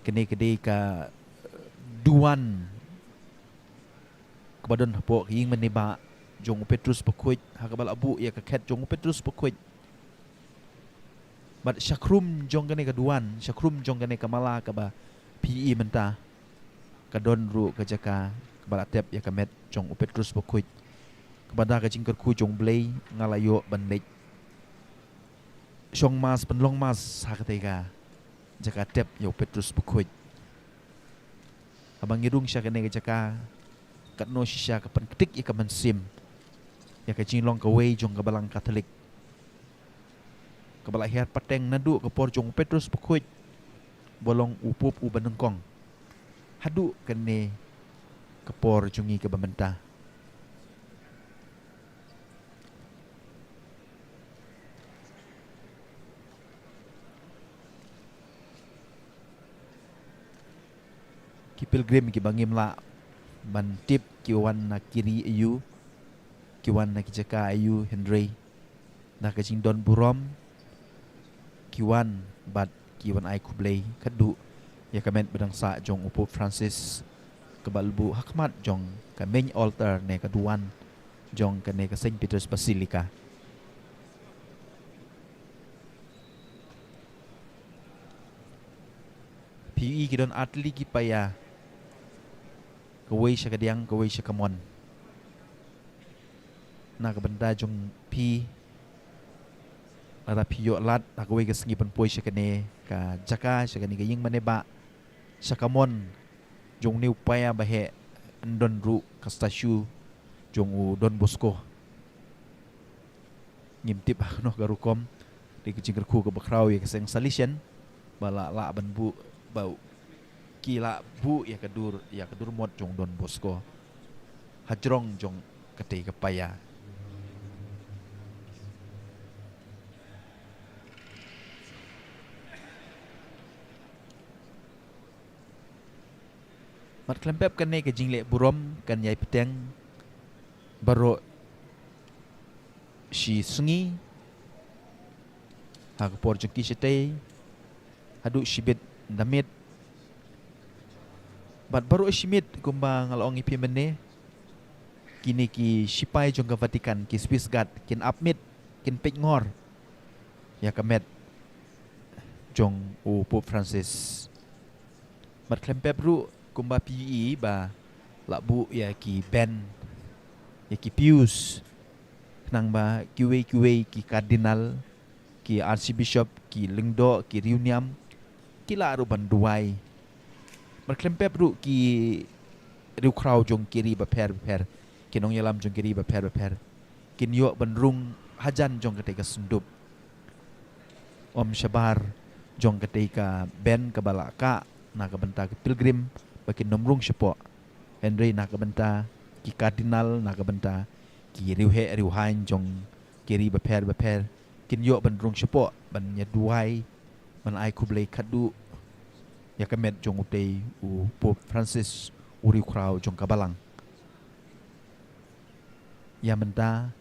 kene kede ka duan kabadon hapo kaying mane ba jong Petrus pakuj hakabal abu ya ka ket jong Petrus pakuj bat syakrum jong kane kaduan syakrum jong kane kamala ka ba PE menta kadon ru ka jaka kebala tep ya kamet jong u Petrus bakuj kepada ka jingker ku jong blay ngalayo banlej syong mas penlong mas hakatega jaka tep ya u Petrus bakuj abang irung sya kene jaka katno sya ka penketik ya ka mansim ya ka jinglong ka wei jong ka balang Katolik kebala hiat pateng nadu ka por jong Petrus bakuj bolong upup u banengkong hadu kene kepor jungi ke bamenta ki pilgrim ki bangim la ban tip ki wan na kiri ayu ki wan na kijaka ayu Henry na ka jingdon burom ki wan bat ki wan ai kublay kadu ya kamet bedang sa jong upup Francis kebalbu hakmat jong ka main altar ne kaduan jong ka ne ka Saint Peter's Basilica PE kidon atli ki paya kawai siya kadiang kawai siya kamon na kabanda jong pi lara piyo lat na kawai ka sengi panpoy siya kane ka jaka siya kane kaying maneba siya kamon jong ni upaya bahe andon ru ka stasyu jong u Don Bosco ngimtip no garukom di kecingker ku ke bakraw ya keseng salisyen bala la ban bu bau kila bu ya kedur mod jong Don Bosco hajrong jong kete kepaya mat klempep kane ke jingle burom kan yai peteng baro si sengi ha por jengki sete hadu shibit damit bat baru shimit kumba ngalong ipi mene kini ki sipai jong ke Vatikan ki Swiss Guard kin apmit kin pek ngor ya kamet jong u Pope Francis mat klempep ru kumba PE ba labu ya ki Ben ya ki Pius nang ba QA ki Kardinal ki Archbishop ki Lengdo ki Riuniam ki la ru banduai merklempep ru ki riu kraw jong kiri ba per kinong yalam jong kiri ba per kin yo benrung hajan jong ketika sundup Om Syabar jong ketika Ben ke balaka na ke benta ke pilgrim bakin nomrung sepo Henry na ke benta ki Kardinal na ke benta ki riu hain jong kiri ba per kin yo benrung sepo ban nya duai man ai kublai kadu ya kamet jong utei u Pope Francis uri kraw jong kabalang ya menta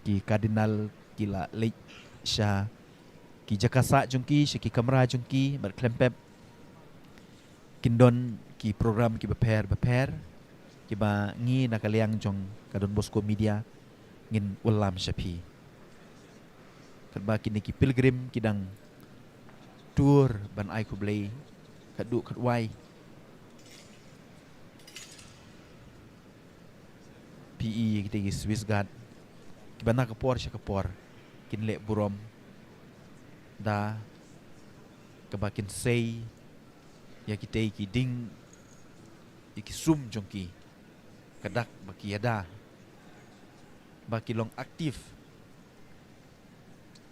ki Kardinal kila lek sha ki jakasa jong ki ki kamera jong ki bar klempep kindon ki program ki beper ki ba ngi nakaliang jong ka Don Bosco Media ngin ulam syapi kadba kini ki pilgrim kidang tour ban ai kublai kadu kadwai PE kita ki Swiss Guard ki bana kapor sya kapor kinle burom da kebakin sei ya kita ki ding iki sum jongki kadak baki ada baki long aktif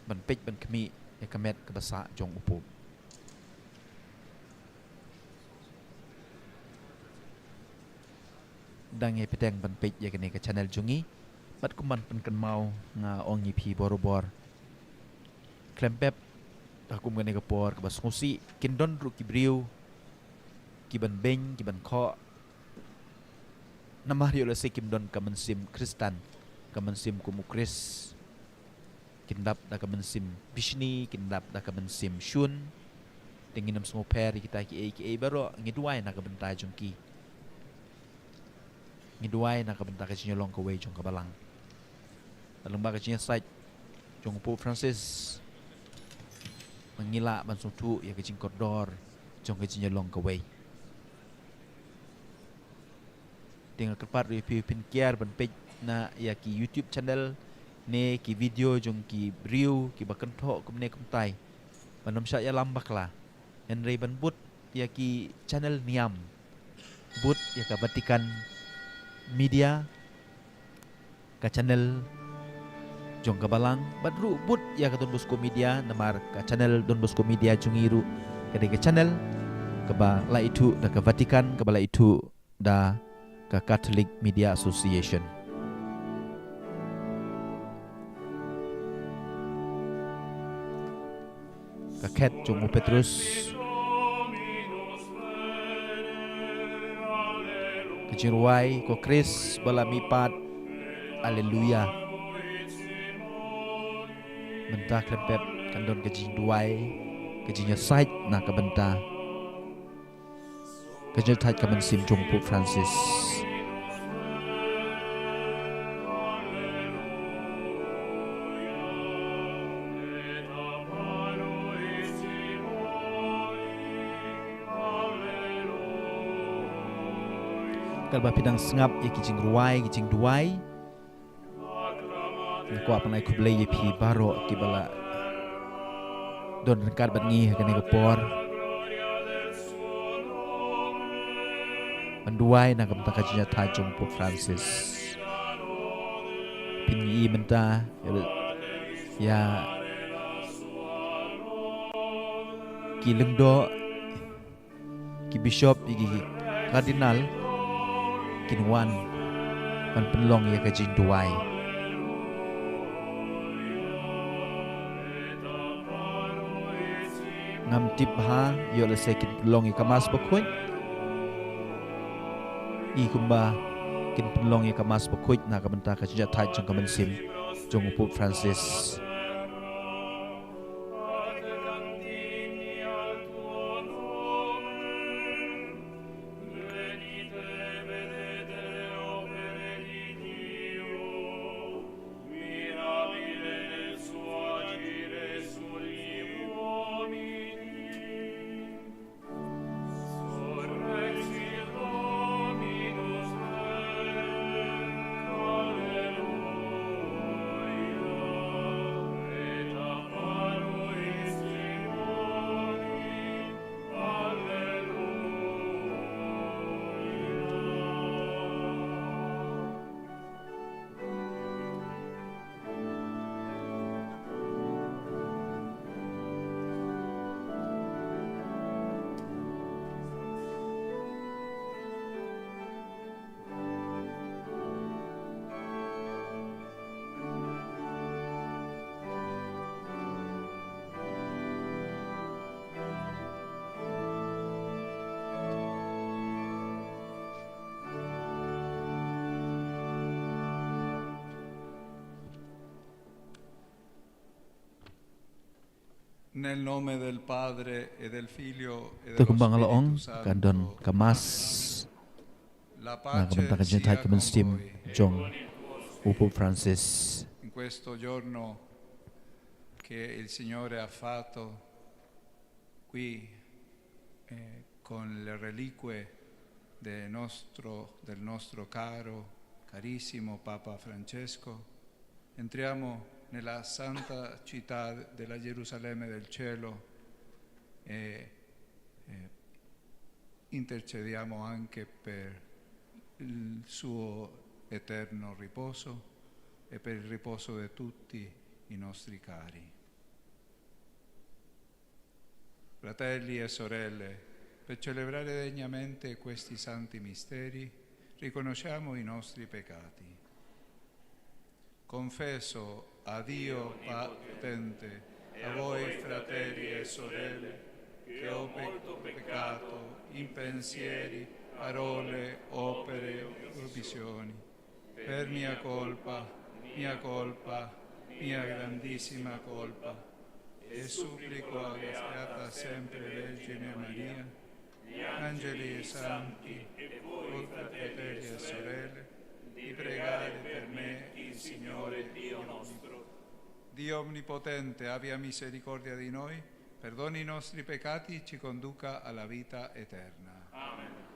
ban pej ban kemi ya kamet kebasa jong upo dang ye peteng ban pej ya kene ke channel jongi bat kuman pen kan mau nga ongi pi borobor klempep takum kene ke por ke bas ngusi kindon ru ki briu ki ban beng ki ban kho namah yo lese kim don kamansim Kristan kamansim kumukris kindap da kamansim Bishni kindap da kamansim Shun tinginam smo per kita ki baro ngiduai na kabenta jongki ngiduai na kabenta ka sinyolong ka way jong kabalang dalung ba ka sinya site jong Pope Francis mangila ban sutu ya ka jingkordor jong ka sinyolong ka way Tengah kepat review pin kiar ban page na ya ki YouTube channel ne ki video jong ki review ki bakan tho kum ne kum tai. Banom sya ya lambak lah. En rei ban but ya ki channel niam. But ya ka Vatican Media ka channel jong kabalang badru but ya ka Don Bosco Media namar ka channel Don Bosco Media jungiru ka de channel ka ba la itu da ka Vatican ka ba la itu da ka Catholic Media Association. Ka Ket jong Petrus ka Jirwai ko Chris bala mipat. Haleluya. Benta klepep kandon kejing duai kejingnya site na ka benta kejing tat ka mensim jong Pope Francis. Kalba pidang sengap ya kijing ruai kijing duai ko apa nai kublai ye pi baro ki bala don kar bat ngi ka ne por banduai na kam ta ka jinya ta jong Pope Francis pin yi menta ya ki lengdo ki bishop ki kardinal kinwan pan penlong ya ka jing duai ngam tip ha yo le sekin penlong ya kamas bakoy I kumba kin penlong ya kamas bakoy na ka benta ka jia thai jong ka mensim jong Pope Francis. Nel nome del Padre e del Figlio e dello Tukumbang alaong Spirito kandon Santo. kamas La na pace kabenta ka jia thai sia ka con mensim voi. jong Pope Francis. In questo giorno che il Signore ha fatto qui con le reliquie del nostro carissimo Papa Francesco, entriamo nella santa città della Gerusalemme del cielo e intercediamo anche per il suo eterno riposo e per il riposo di tutti i nostri cari. Fratelli e sorelle, per celebrare degnamente questi santi misteri, riconosciamo i nostri peccati. Confesso a Dio Potente, a voi fratelli e sorelle, che ho peccato in pensieri, parole, opere o visioni, per mia colpa, mia grandissima colpa, e supplico alla Beata sempre Vergine Maria, gli angeli e santi, e voi fratelli e sorelle, di pregare per me il Signore Dio nostro. Dio Onnipotente, abbia misericordia di noi, perdoni i nostri peccati e ci conduca alla vita eterna. Amen.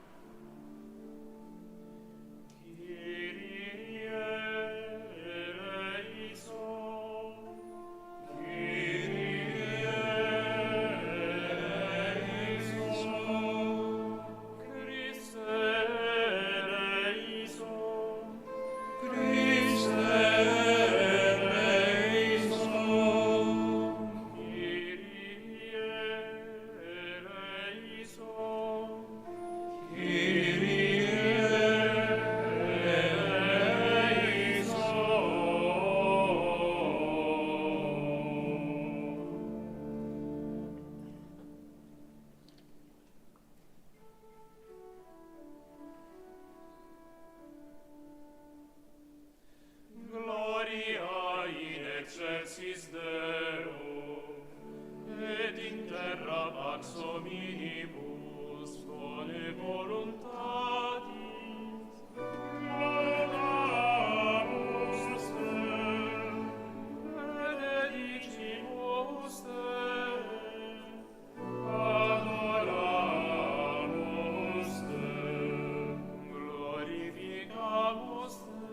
excelsis Deo, et in terra pax hominibus bone voluntatis, laudamus te, benedicimus te, adoramus te, glorificamus te,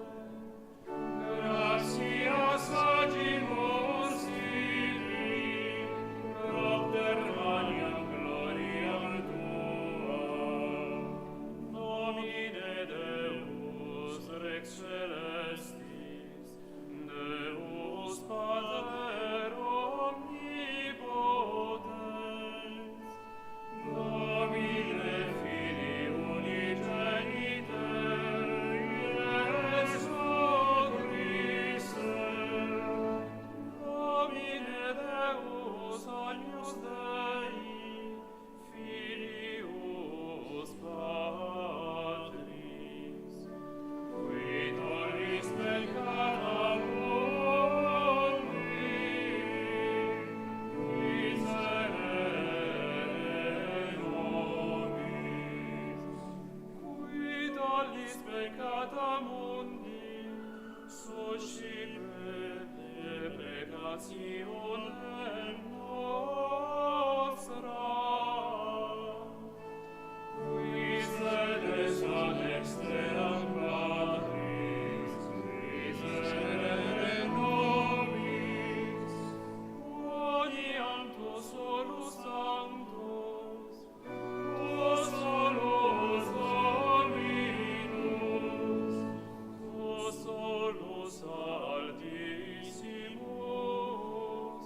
gratias agimus tibi, propter maniam gloriam tua, nomine Deus Rex Celestis, Deus Pater omnipotens, nomine Filii unigenite, Iesu Christe, nomine Deus agnus Dei, Filius Patris, qui tollis peccata mundi, miserere nobis, qui tollis peccata mundi, suscipe deprecationem nostra, qui sedes ad exteram Patris, miserere nobis, odianto solus sanctos, o solus Dominus, o solus altissimus,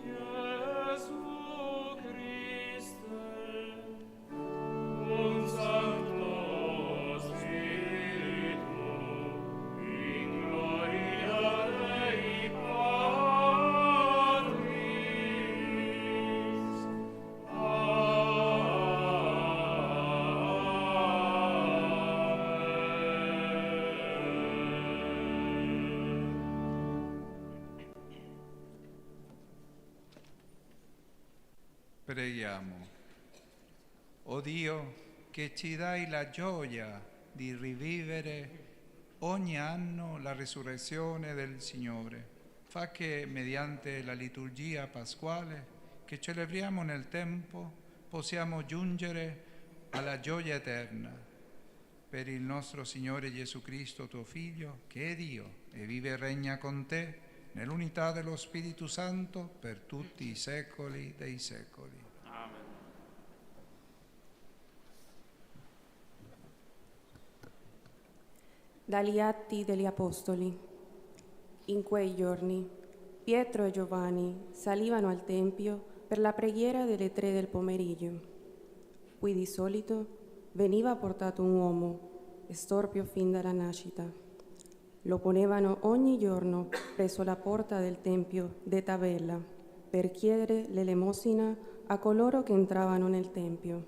Iesu Christe, un sancto Spiritu, in gloria Dei Patris. Preghiamo. O Dio, che ci dai la gioia di rivivere ogni anno la risurrezione del Signore, fa che mediante la liturgia pasquale che celebriamo nel tempo possiamo giungere alla gioia eterna. Per il nostro Signore Gesù Cristo, tuo Figlio, che è Dio e vive e regna con te nell'unità dello Spirito Santo per tutti i secoli dei secoli. Dagli Atti degli Apostoli. In quei giorni Pietro e Giovanni salivano al Tempio per la preghiera delle 3 del pomeriggio. Qui di solito veniva portato un uomo, storpio fin dalla nascita. Lo ponevano ogni giorno presso la porta del Tempio detta Bella per chiedere l'elemosina a coloro che entravano nel Tempio.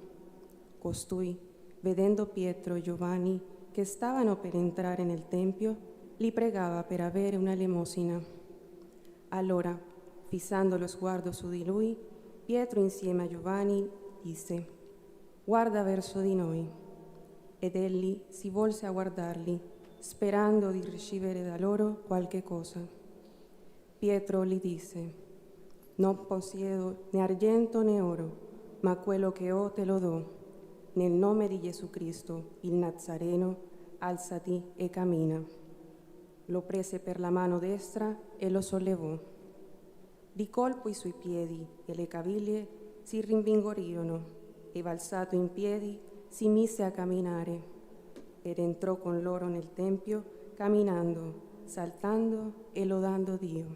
Costui, vedendo Pietro e Giovanni che stavano per entrare nel Tempio, li pregava per avere una elemosina. Allora, fissando lo sguardo su di lui, Pietro insieme a Giovanni disse: «Guarda verso di noi». Ed egli si volse a guardarli, sperando di ricevere da loro qualche cosa. Pietro gli disse: «Non possiedo né argento né oro, ma quello che ho te lo do. Nel nome di Gesù Cristo, il Nazareno, alzati e cammina». Lo prese per la mano destra e lo sollevò. Di colpo i suoi piedi e le caviglie si rinvigorirono e, balzato in piedi, si mise a camminare ed entrò con loro nel Tempio, camminando, saltando e lodando Dio.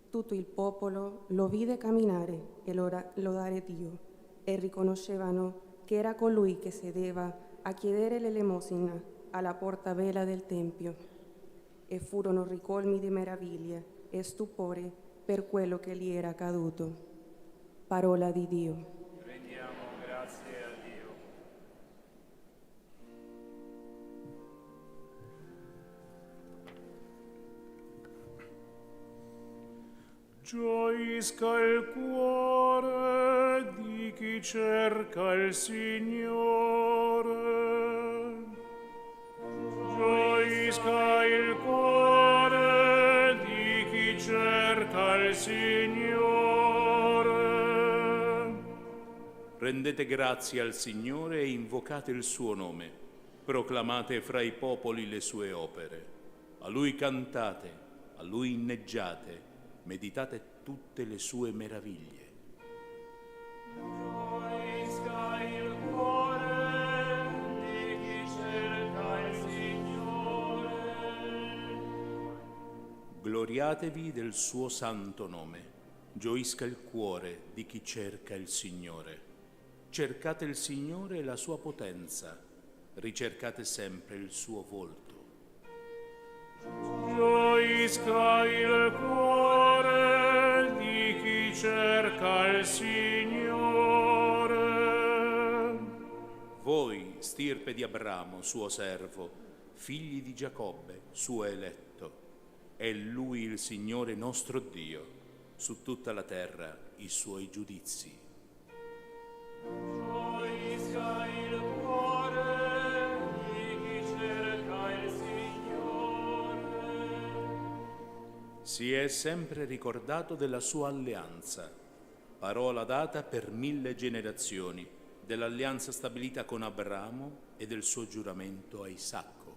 Tutto il popolo lo vide camminare e lodare Dio e riconoscevano che era colui che sedeva a chiedere l'elemosina alla porta vela del Tempio. E furono ricolmi di meraviglia e stupore per quello che gli era accaduto. Parola di Dio. Rendiamo grazie a Dio. Gioisca il cuore di chi cerca il Signore. Gioisca il cuore di chi cerca il Signore. Rendete grazie al Signore e invocate il suo nome. Proclamate fra i popoli le sue opere. A Lui cantate, a Lui inneggiate, meditate tutte le sue meraviglie. Gioisca il cuore di chi cerca il Signore. Gloriatevi del suo santo nome. Gioisca il cuore di chi cerca il Signore. Cercate il Signore e la sua potenza. Ricercate sempre il suo volto. Gioisca il cuore di chi cerca il Signore. Voi, stirpe di Abramo, suo servo, figli di Giacobbe, suo eletto, è Lui il Signore nostro Dio, su tutta la terra i suoi giudizi. Gioisca il cuore di chi cerca il Signore. Si è sempre ricordato della sua alleanza, parola data per 1000 generazioni, dell'alleanza stabilita con Abramo e del suo giuramento a Isacco.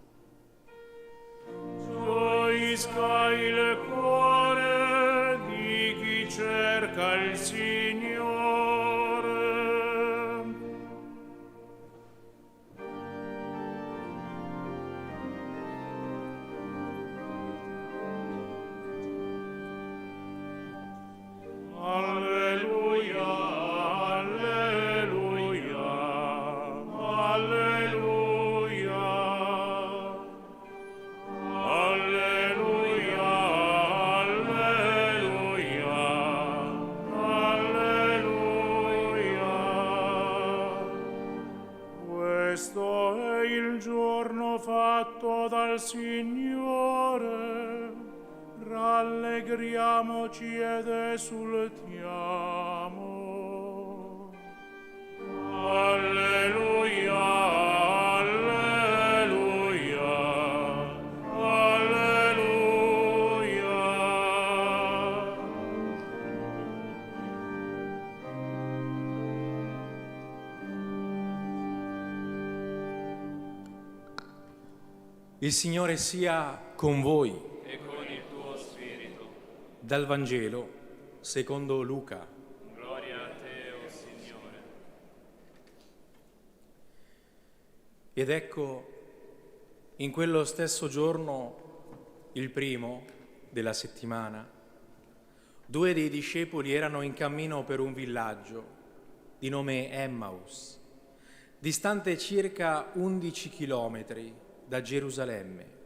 Gioisca il cuore di chi cerca il Signore. Alleluia, alleluia, alleluia. Alleluia, alleluia, alleluia. Questo è il giorno fatto dal Signore. Rallegriamoci ed esultiamo. Alleluia, alleluia, alleluia. Il Signore sia con voi. E con il tuo spirito. Dal Vangelo secondo Luca. Gloria a te, o Signore. Ed ecco, in quello stesso giorno, il primo della settimana, 2 dei discepoli erano in cammino per un villaggio di nome Emmaus, distante circa 11 chilometri da Gerusalemme,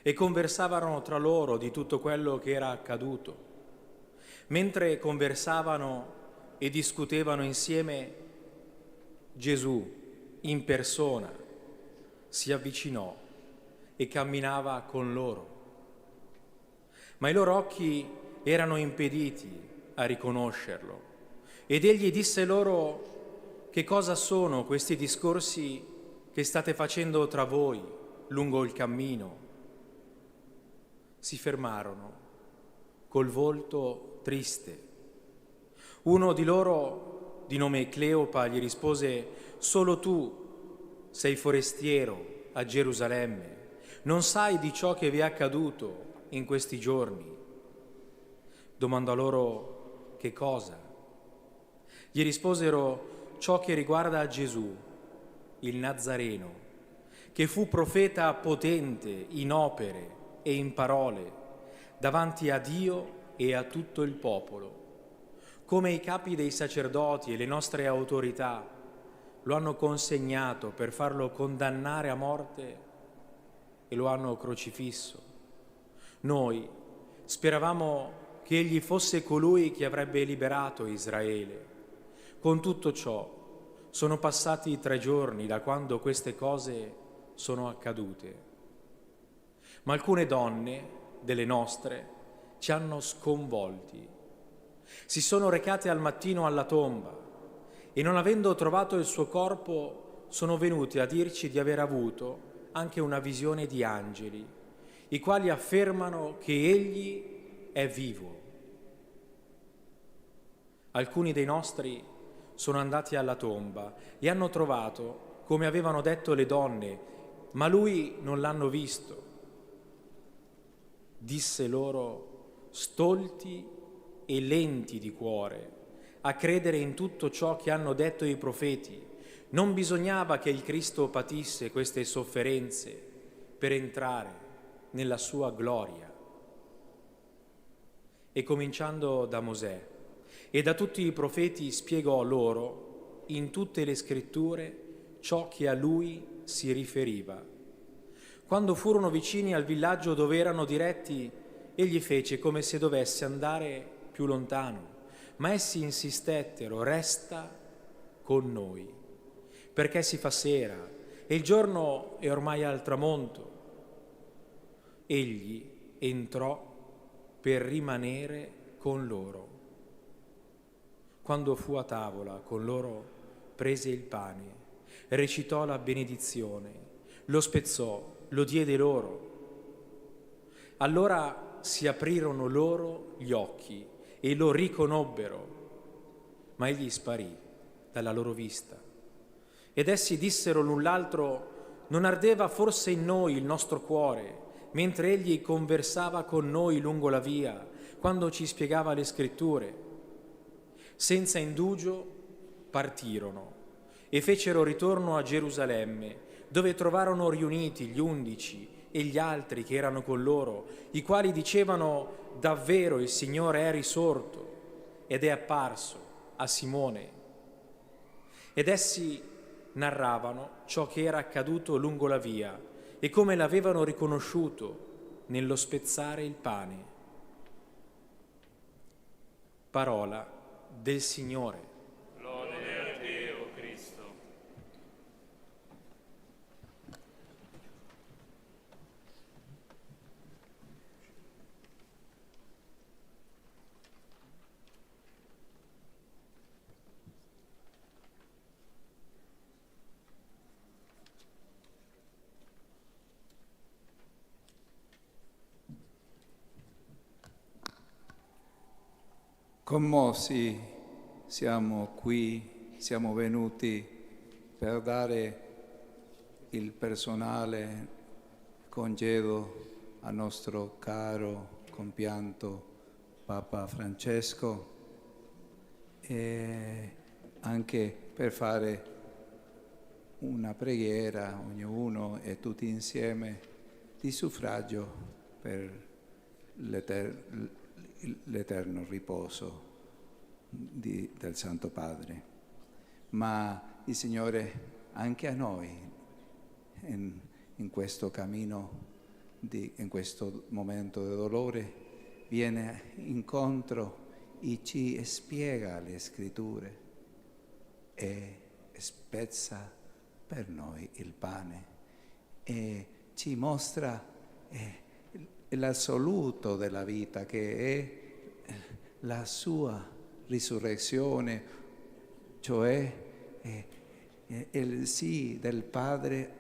e conversavano tra loro di tutto quello che era accaduto. Mentre conversavano e discutevano insieme, Gesù in persona si avvicinò e camminava con loro. Ma i loro occhi erano impediti a riconoscerlo, ed egli disse loro: che cosa sono questi discorsi che state facendo tra voi lungo il cammino? Si fermarono col volto triste. Uno di loro, di nome Cleopa, gli rispose: solo tu sei forestiero a Gerusalemme, non sai di ciò che vi è accaduto in questi giorni. Domandò loro: che cosa? Gli risposero: ciò che riguarda Gesù, il Nazareno, che fu profeta potente in opere e in parole davanti a Dio e a tutto il popolo. Come i capi dei sacerdoti e le nostre autorità lo hanno consegnato per farlo condannare a morte e lo hanno crocifisso. Noi speravamo che egli fosse colui che avrebbe liberato Israele. Con tutto ciò sono passati 3 giorni da quando queste cose sono accadute. Ma alcune donne delle nostre ci hanno sconvolti Si sono recate al mattino alla tomba e non avendo trovato il suo corpo sono venuti a dirci di aver avuto anche una visione di angeli, i quali affermano che egli è vivo. Alcuni dei nostri sono andati alla tomba e hanno trovato, come avevano detto le donne, ma lui non l'hanno visto. Disse loro, stolti e lenti di cuore, a credere in tutto ciò che hanno detto i profeti. Non bisognava che il Cristo patisse queste sofferenze per entrare nella sua gloria. E cominciando da Mosè e da tutti i profeti spiegò loro in tutte le scritture ciò che a lui si riferiva. Quando furono vicini al villaggio dove erano diretti, egli fece come se dovesse andare più lontano, ma essi insistettero, resta con noi, perché si fa sera e il giorno è ormai al tramonto. Egli entrò per rimanere con loro. Quando fu a tavola con loro, prese il pane, recitò la benedizione, lo spezzò, lo diede loro. Allora si aprirono loro gli occhi e lo riconobbero, ma egli sparì dalla loro vista. Ed essi dissero l'un l'altro, non ardeva forse in noi il nostro cuore, mentre egli conversava con noi lungo la via, quando ci spiegava le scritture? Senza indugio partirono e fecero ritorno a Gerusalemme, dove trovarono riuniti gli 11 e gli altri che erano con loro, i quali dicevano, davvero il Signore è risorto ed è apparso a Simone. Ed essi narravano ciò che era accaduto lungo la via e come l'avevano riconosciuto nello spezzare il pane. Parola del Signore. Lode a te, o Cristo. Commossi siamo qui, siamo venuti per dare il personale congedo al nostro caro, compianto Papa Francesco e anche per fare una preghiera, ognuno e tutti insieme, di suffragio per l'eterno riposo del Santo Padre. Ma il Signore anche a noi in questo cammino, in questo momento di dolore, viene incontro e ci spiega le scritture e spezza per noi il pane e ci mostra l'assoluto della vita, che è la sua risurrezione, cioè il sì del Padre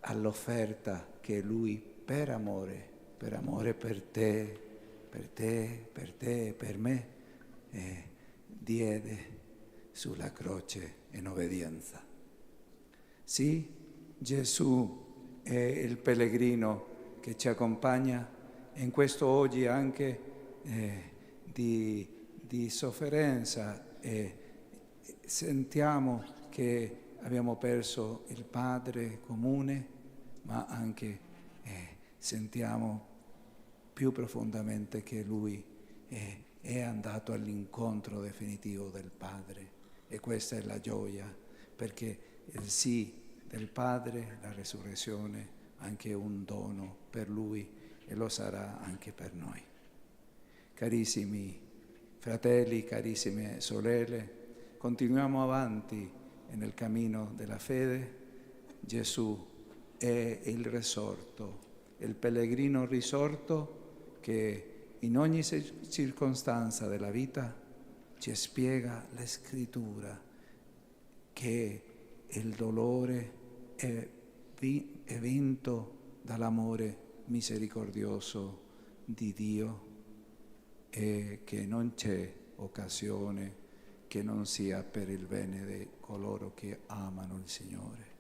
all'offerta che Lui per amore per te, per me, diede sulla croce in obbedienza. Sì, Gesù è il pellegrino che ci accompagna in questo oggi anche di sofferenza e sentiamo che abbiamo perso il Padre comune, ma anche sentiamo più profondamente che Lui è andato all'incontro definitivo del Padre, e questa è la gioia, perché il sì del Padre, la resurrezione, anche un dono per Lui e lo sarà anche per noi. Carissimi fratelli, carissime sorelle, continuiamo avanti nel cammino della fede. Gesù è il risorto, il pellegrino risorto che in ogni circostanza della vita ci spiega la scrittura che il dolore è vinto dall'amore misericordioso di Dio e che non c'è occasione che non sia per il bene di coloro che amano il Signore.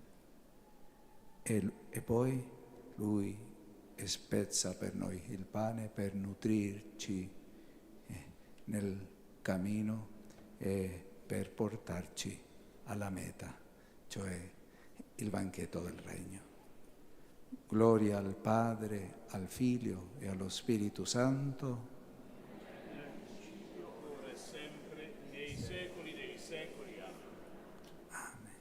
E poi Lui spezza per noi il pane per nutrirci nel cammino e per portarci alla meta, cioè il banchetto del Regno. Gloria al Padre, al Figlio e allo Spirito Santo. Ora e sempre, nei secoli dei secoli. Amen. Amen.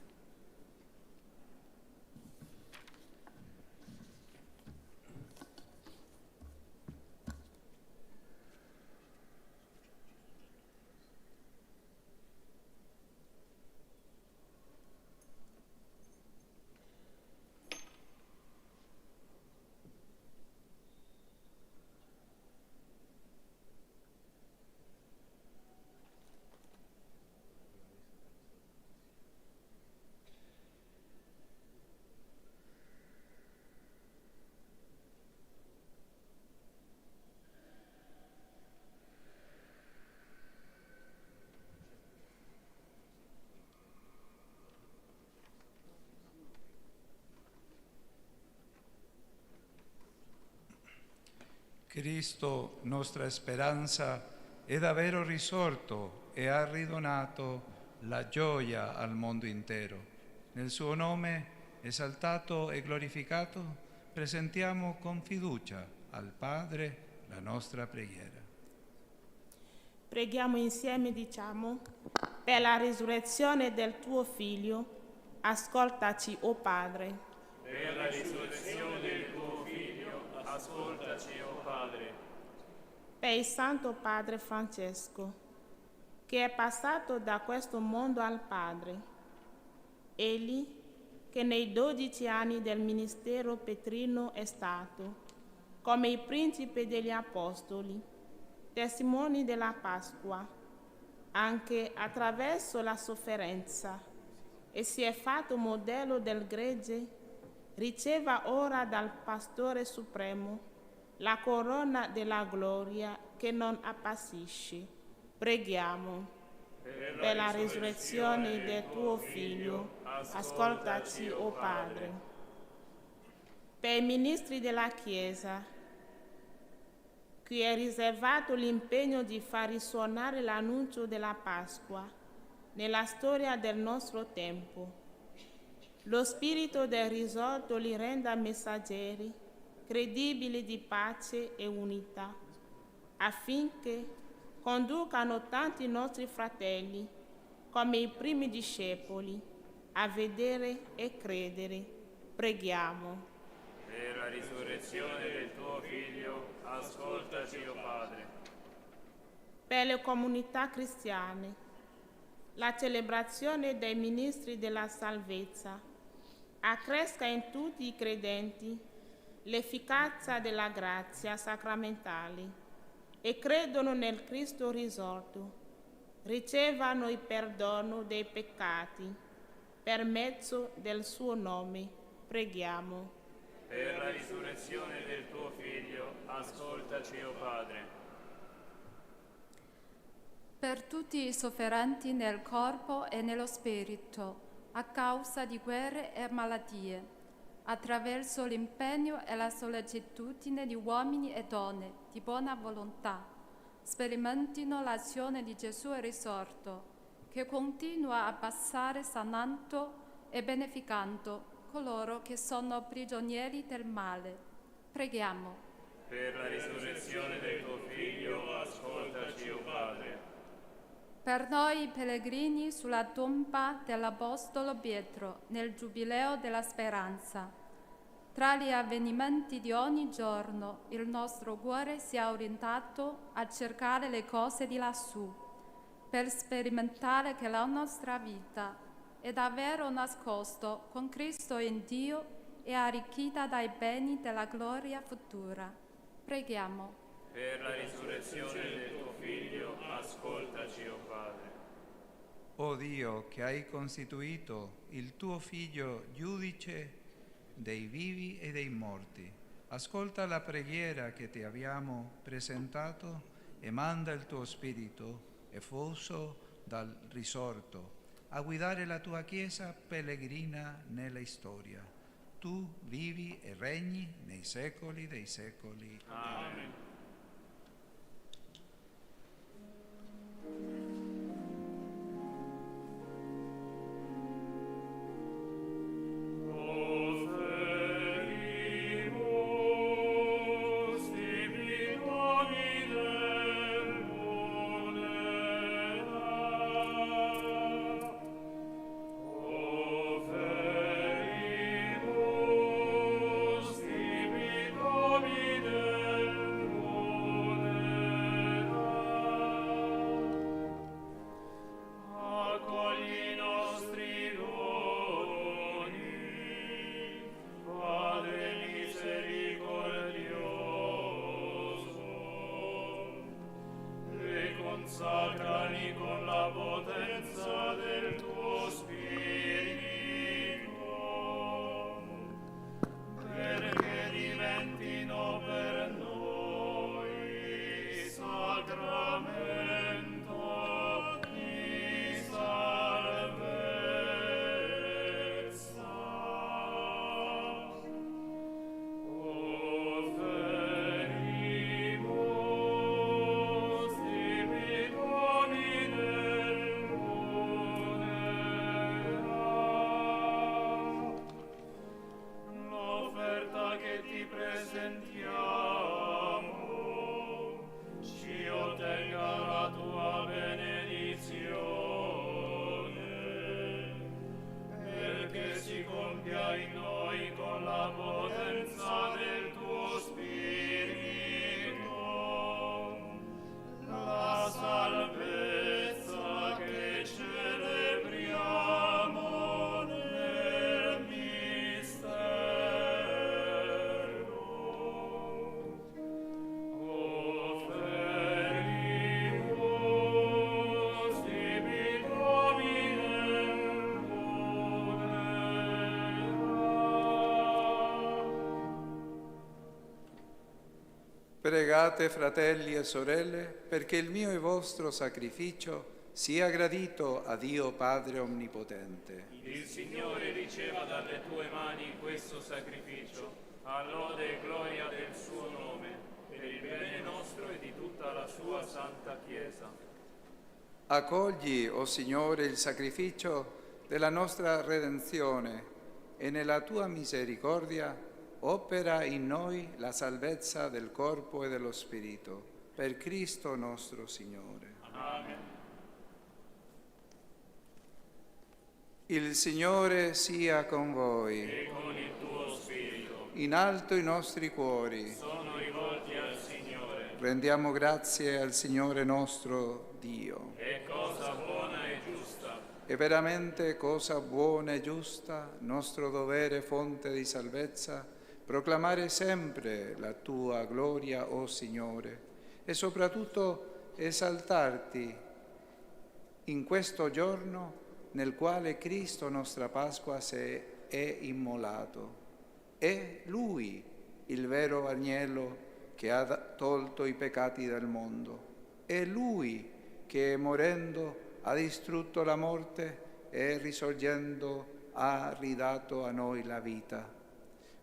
Cristo, nostra speranza, è davvero risorto e ha ridonato la gioia al mondo intero. Nel suo nome, esaltato e glorificato, presentiamo con fiducia al Padre la nostra preghiera. Preghiamo insieme, diciamo, per la risurrezione del tuo Figlio, ascoltaci, o Padre. Per la risurrezione del tuo Figlio, ascoltaci, o Padre. Per il Santo Padre Francesco, che è passato da questo mondo al Padre. Egli, che nei 12 anni del ministero petrino è stato, come il principe degli Apostoli, testimoni della Pasqua, anche attraverso la sofferenza, e si è fatto modello del gregge, riceva ora dal Pastore Supremo la corona della gloria che non appassisce. Preghiamo. Per la risurrezione del tuo Figlio, ascoltaci, o Padre. Per i ministri della Chiesa, cui è riservato l'impegno di far risuonare l'annuncio della Pasqua nella storia del nostro tempo, lo spirito del risorto li renda messaggeri credibili di pace e unità, affinché conducano tanti nostri fratelli come i primi discepoli a vedere e credere. Preghiamo. Per la risurrezione del tuo Figlio, ascoltaci, o Padre. Per le comunità cristiane, la celebrazione dei ministri della salvezza accresca in tutti i credenti l'efficacia della grazia sacramentale e credono nel Cristo risorto, ricevano il perdono dei peccati per mezzo del suo nome. Preghiamo. Per la risurrezione del tuo Figlio, ascoltaci, o Padre. Per tutti i sofferenti nel corpo e nello spirito, a causa di guerre e malattie, attraverso l'impegno e la sollecitudine di uomini e donne di buona volontà, sperimentino l'azione di Gesù risorto, che continua a passare sanando e beneficando coloro che sono prigionieri del male. Preghiamo. Per la risurrezione del tuo Figlio, ascoltaci, o Padre. Per noi pellegrini sulla tomba dell'Apostolo Pietro nel Giubileo della Speranza, tra gli avvenimenti di ogni giorno il nostro cuore sia orientato a cercare le cose di lassù, per sperimentare che la nostra vita è davvero nascosta con Cristo in Dio e arricchita dai beni della gloria futura. Preghiamo. Per la risurrezione del tuo Figlio, ascoltaci, o Padre. O Dio, che hai costituito il tuo Figlio giudice dei vivi e dei morti, ascolta la preghiera che ti abbiamo presentato e manda il tuo Spirito, effuso dal risorto, a guidare la tua Chiesa pellegrina nella storia. Tu vivi e regni nei secoli dei secoli. Amen. Consacrali con la potenza del tuo Spirito, perché diventino per noi sacramento di salvezza. Presentiamo, ci ottenga la tua benedizione, perché si compia in noi con la potenza del tuo Spirito la salvezza che celebriamo nel mistero. Pregate, fratelli e sorelle, perché il mio e vostro sacrificio sia gradito a Dio Padre Onnipotente. Il Signore riceva dalle tue mani questo sacrificio, a lode e gloria del suo nome, per il bene nostro e di tutta la sua santa Chiesa. Accogli, o Signore, il sacrificio della nostra redenzione e nella tua misericordia opera in noi la salvezza del corpo e dello spirito, per Cristo nostro Signore. Amen. Il Signore sia con voi. E con il tuo spirito. In alto i nostri cuori. Sono rivolti al Signore. Rendiamo grazie al Signore nostro Dio. È cosa buona e giusta. È veramente cosa buona e giusta, nostro dovere, fonte di salvezza, proclamare sempre la tua gloria, o Signore, e soprattutto esaltarti in questo giorno nel quale Cristo, nostra Pasqua, è immolato. È Lui il vero agnello che ha tolto i peccati del mondo. È Lui che, morendo, ha distrutto la morte e, risorgendo, ha ridato a noi la vita.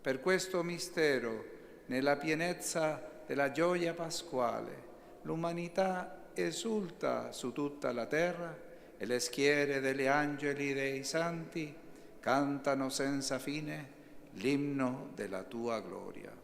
Per questo mistero, nella pienezza della gioia pasquale, l'umanità esulta su tutta la terra e le schiere degli angeli e dei santi cantano senza fine l'inno della tua gloria.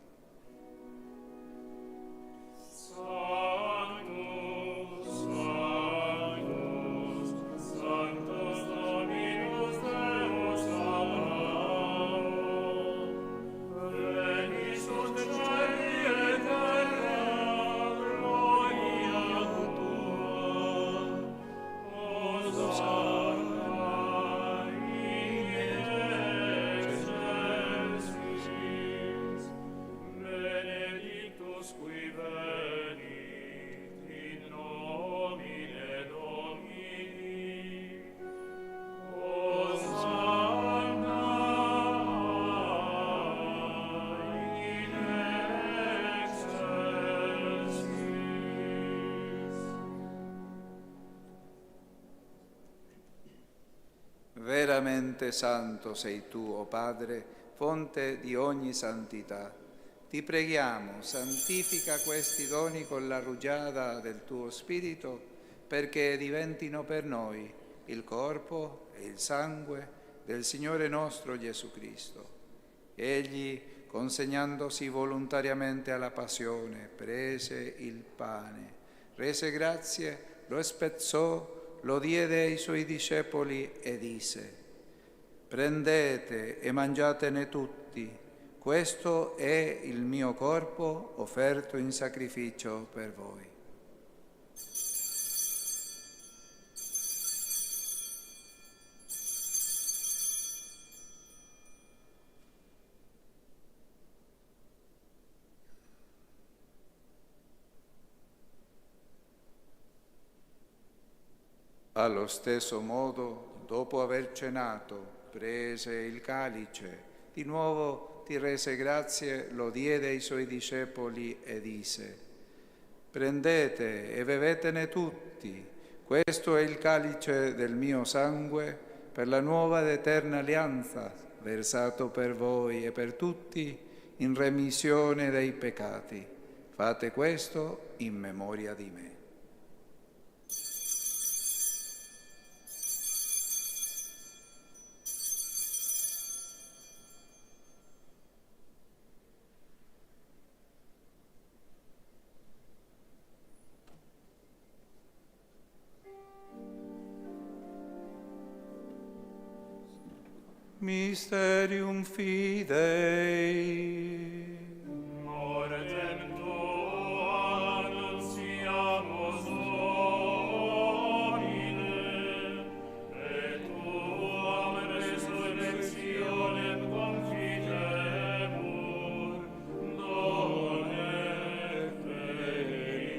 venit in nomine Domini. Hosanna in excelsis. Veramente santo sei tu, o Padre, fonte di ogni santità. Ti preghiamo, santifica questi doni con la rugiada del tuo Spirito, perché diventino per noi il corpo e il sangue del Signore nostro Gesù Cristo. Egli, consegnandosi volontariamente alla passione, prese il pane, rese grazie, lo spezzò, lo diede ai suoi discepoli e disse: prendete e mangiatene tutti, questo è il mio corpo offerto in sacrificio per voi. Allo stesso modo, dopo aver cenato, prese il calice, di nuovo ti rese grazie, lo diede ai suoi discepoli e disse: prendete e bevetene tutti, questo è il calice del mio sangue per la nuova ed eterna alleanza, versato per voi e per tutti in remissione dei peccati. Fate questo in memoria di me. Mysterium Fidei. Mortem tua annunziamus Domine, et tuam resurrectionem confitemur, done ferias.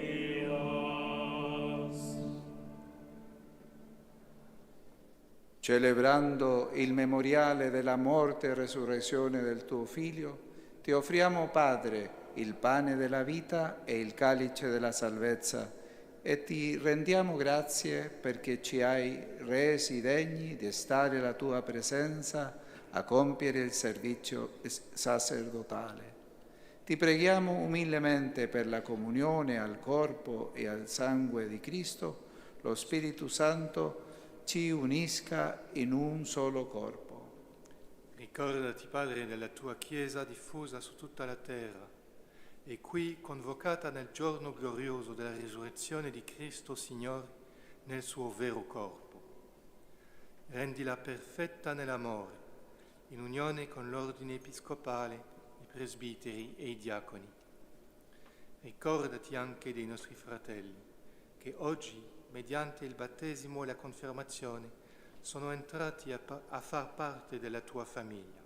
Celebrando il memoriale della morte e resurrezione del tuo Figlio, ti offriamo, Padre, il pane della vita e il calice della salvezza, e ti rendiamo grazie perché ci hai resi degni di stare alla tua presenza a compiere il servizio sacerdotale. Ti preghiamo umilmente per la comunione al corpo e al sangue di Cristo, lo Spirito Santo ci unisca in un solo corpo. Ricordati, Padre, della tua Chiesa diffusa su tutta la terra e qui convocata nel giorno glorioso della risurrezione di Cristo Signore nel suo vero corpo. Rendila perfetta nell'amore, in unione con l'ordine episcopale, i presbiteri e i diaconi. Ricordati anche dei nostri fratelli che oggi, mediante il battesimo e la confermazione, sono entrati a far parte della tua famiglia.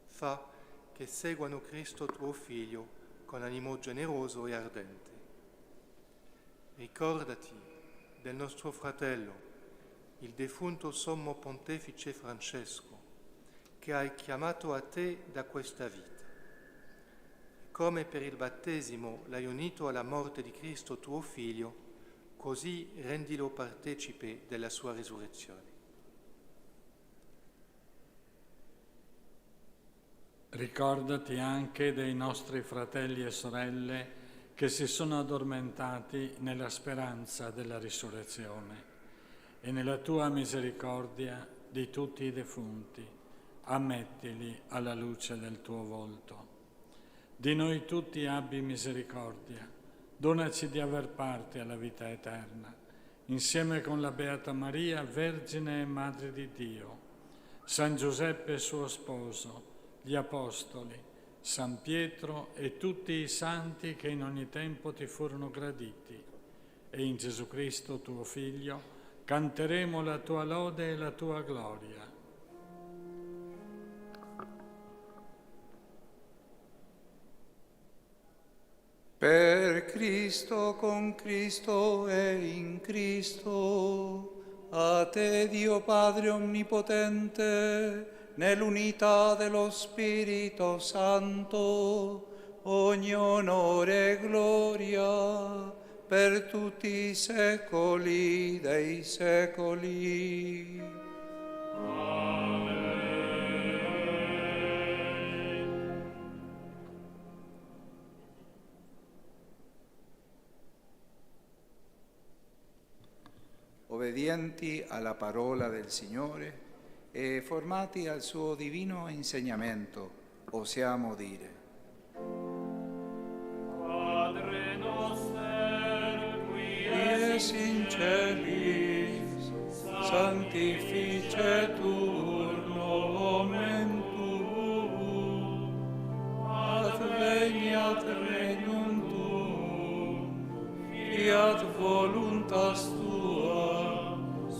Fa che seguano Cristo tuo Figlio con animo generoso e ardente. Ricordati del nostro fratello, il defunto Sommo Pontefice Francesco, che hai chiamato a te da questa vita. Come per il battesimo l'hai unito alla morte di Cristo tuo Figlio, così rendilo partecipe della sua risurrezione. Ricordati anche dei nostri fratelli e sorelle che si sono addormentati nella speranza della risurrezione e nella tua misericordia di tutti i defunti, ammettili alla luce del tuo volto. Di noi tutti abbi misericordia. Donaci di aver parte alla vita eterna, insieme con la Beata Maria, Vergine e Madre di Dio, San Giuseppe suo sposo, gli Apostoli, San Pietro e tutti i santi che in ogni tempo ti furono graditi. E in Gesù Cristo, tuo Figlio, canteremo la tua lode e la tua gloria. Per Per Cristo, con Cristo e in Cristo, a te Dio Padre Onnipotente, nell'unità dello Spirito Santo, ogni onore e gloria per tutti i secoli dei secoli. Obbedienti alla parola del Signore e formati al suo divino insegnamento, osiamo dire: Padre noster, qui es in celis, sanctificetur nomen tuum, adveniat regnum tuum, fiat voluntas tua,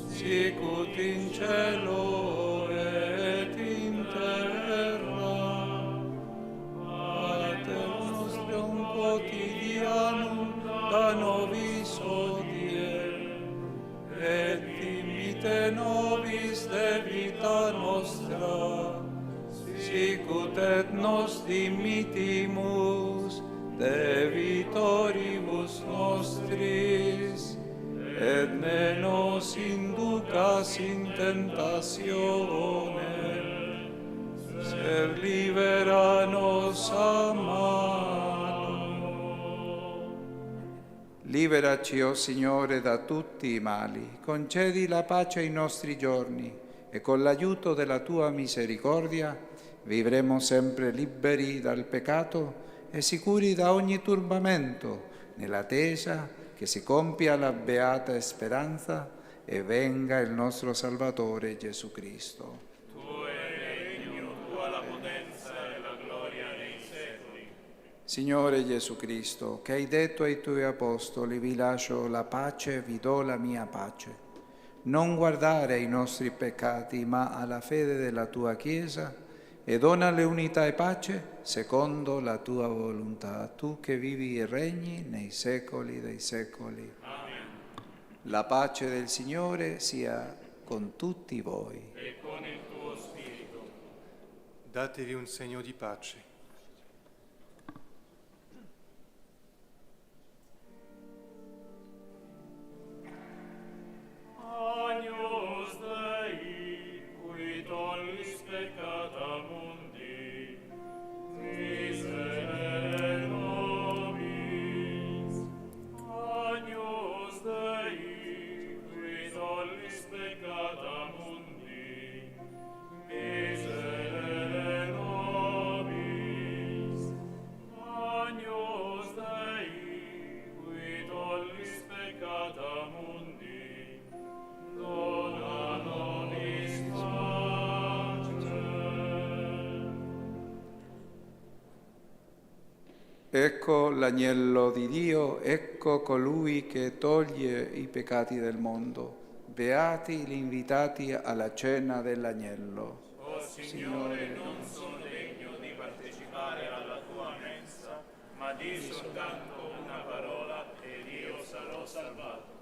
sicut in cielo et in terra. Pater nostrum quotidianum da nobis hodie, et dimitte nobis debita nostra, sicut et nos dimittimus debitoribus nostris, et ne nos inducas in tentatione, sed libera nos a malo. Liberaci, o Signore, da tutti i mali, concedi la pace ai nostri giorni e con l'aiuto della tua misericordia vivremo sempre liberi dal peccato e sicuri da ogni turbamento, nell'attesa che si compia la beata speranza e venga il nostro Salvatore Gesù Cristo. tuo è il regno, tua la potenza e la gloria nei secoli. Signore Gesù Cristo, che hai detto ai tuoi apostoli: vi lascio la pace, vi do la mia pace. Non guardare ai nostri peccati, ma alla fede della tua Chiesa, e donale unità e pace secondo la tua volontà, tu che vivi e regni nei secoli dei secoli. Amen. La pace del Signore sia con tutti voi. E con il tuo spirito. Datevi un segno di pace. Agnus Dei, qui tollis peccata mundi, miserere nobis. Agnus Dei, qui tollis peccata mundi, miserere nobis. Agnus Dei, qui tollis peccata mundi, dona nobis pace. Ecco l'agnello di Dio, ecco colui che toglie i peccati del mondo. Beati gli invitati alla cena dell'agnello. O Signore, non sono degno di partecipare alla tua mensa, ma di soltanto una parola ed io sarò salvato.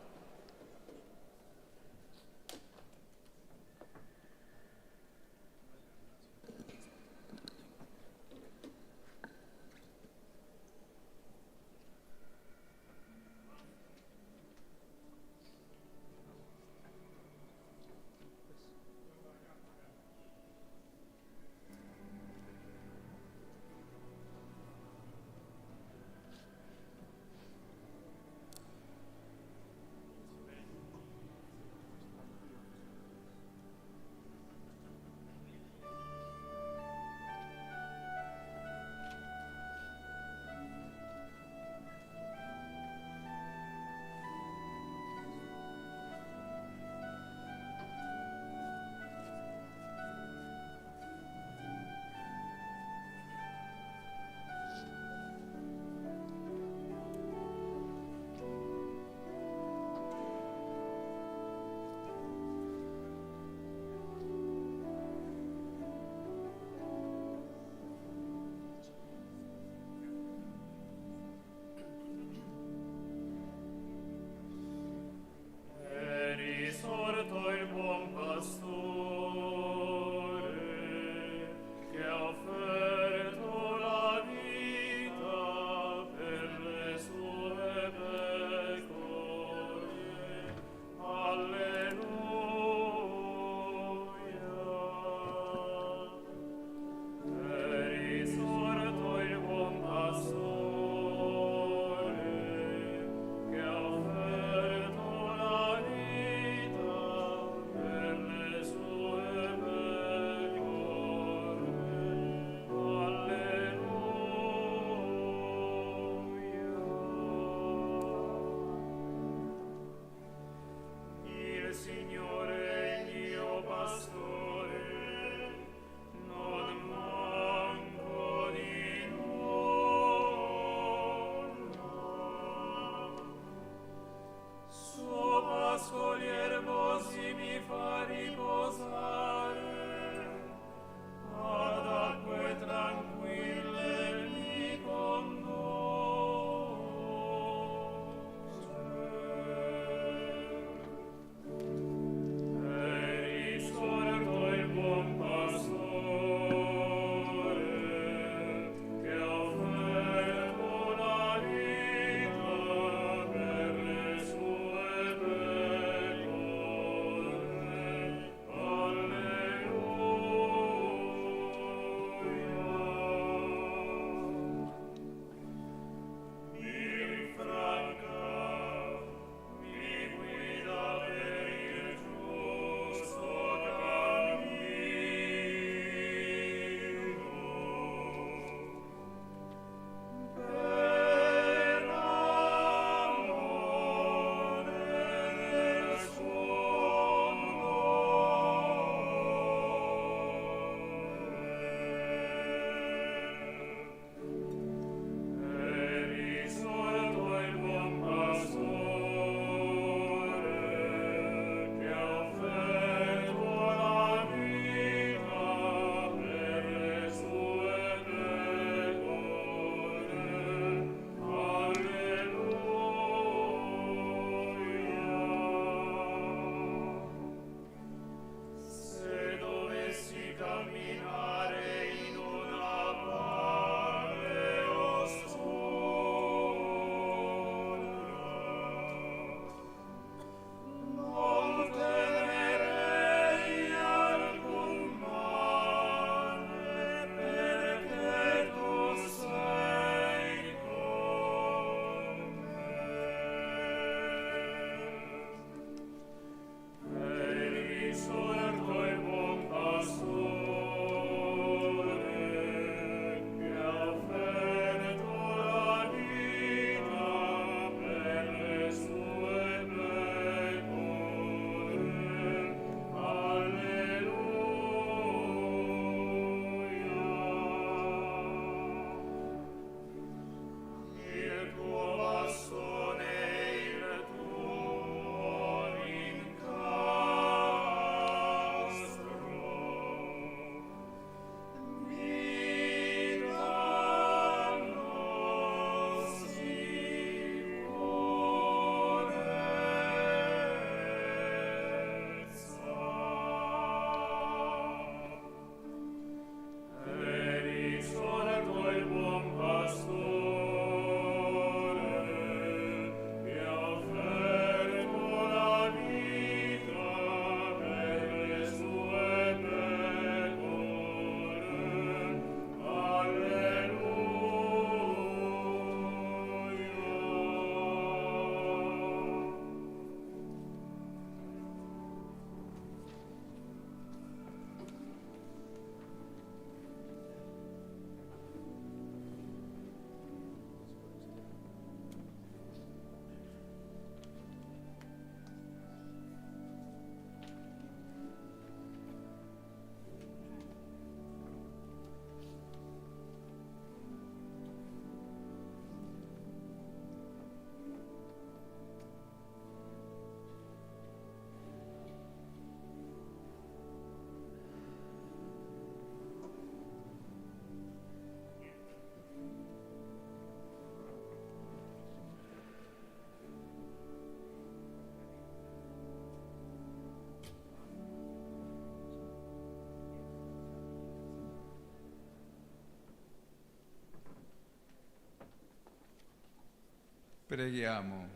Preghiamo.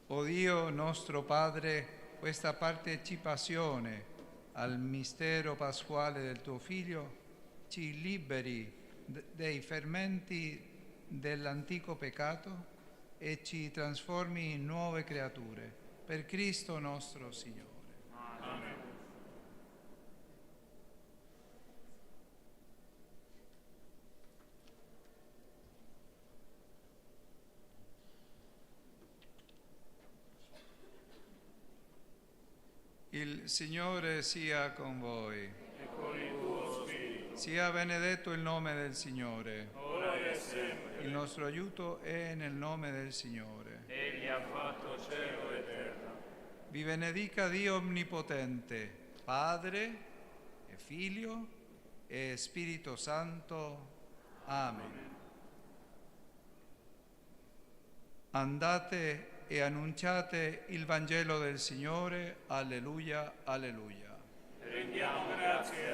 O Dio nostro Padre, questa partecipazione al mistero pasquale del tuo Figlio ci liberi dei fermenti dell'antico peccato e ci trasformi in nuove creature. Per Cristo nostro Signore. Amen. Il Signore sia con voi. E con il tuo spirito, Sia benedetto il nome del Signore. ora e sempre. Il nostro aiuto è nel nome del Signore. Egli ha fatto cielo e terra. Vi benedica Dio Onnipotente, Padre e Figlio e Spirito Santo. Amen. Andate e annunciate il Vangelo del Signore. Alleluia, alleluia. Rendiamo grazie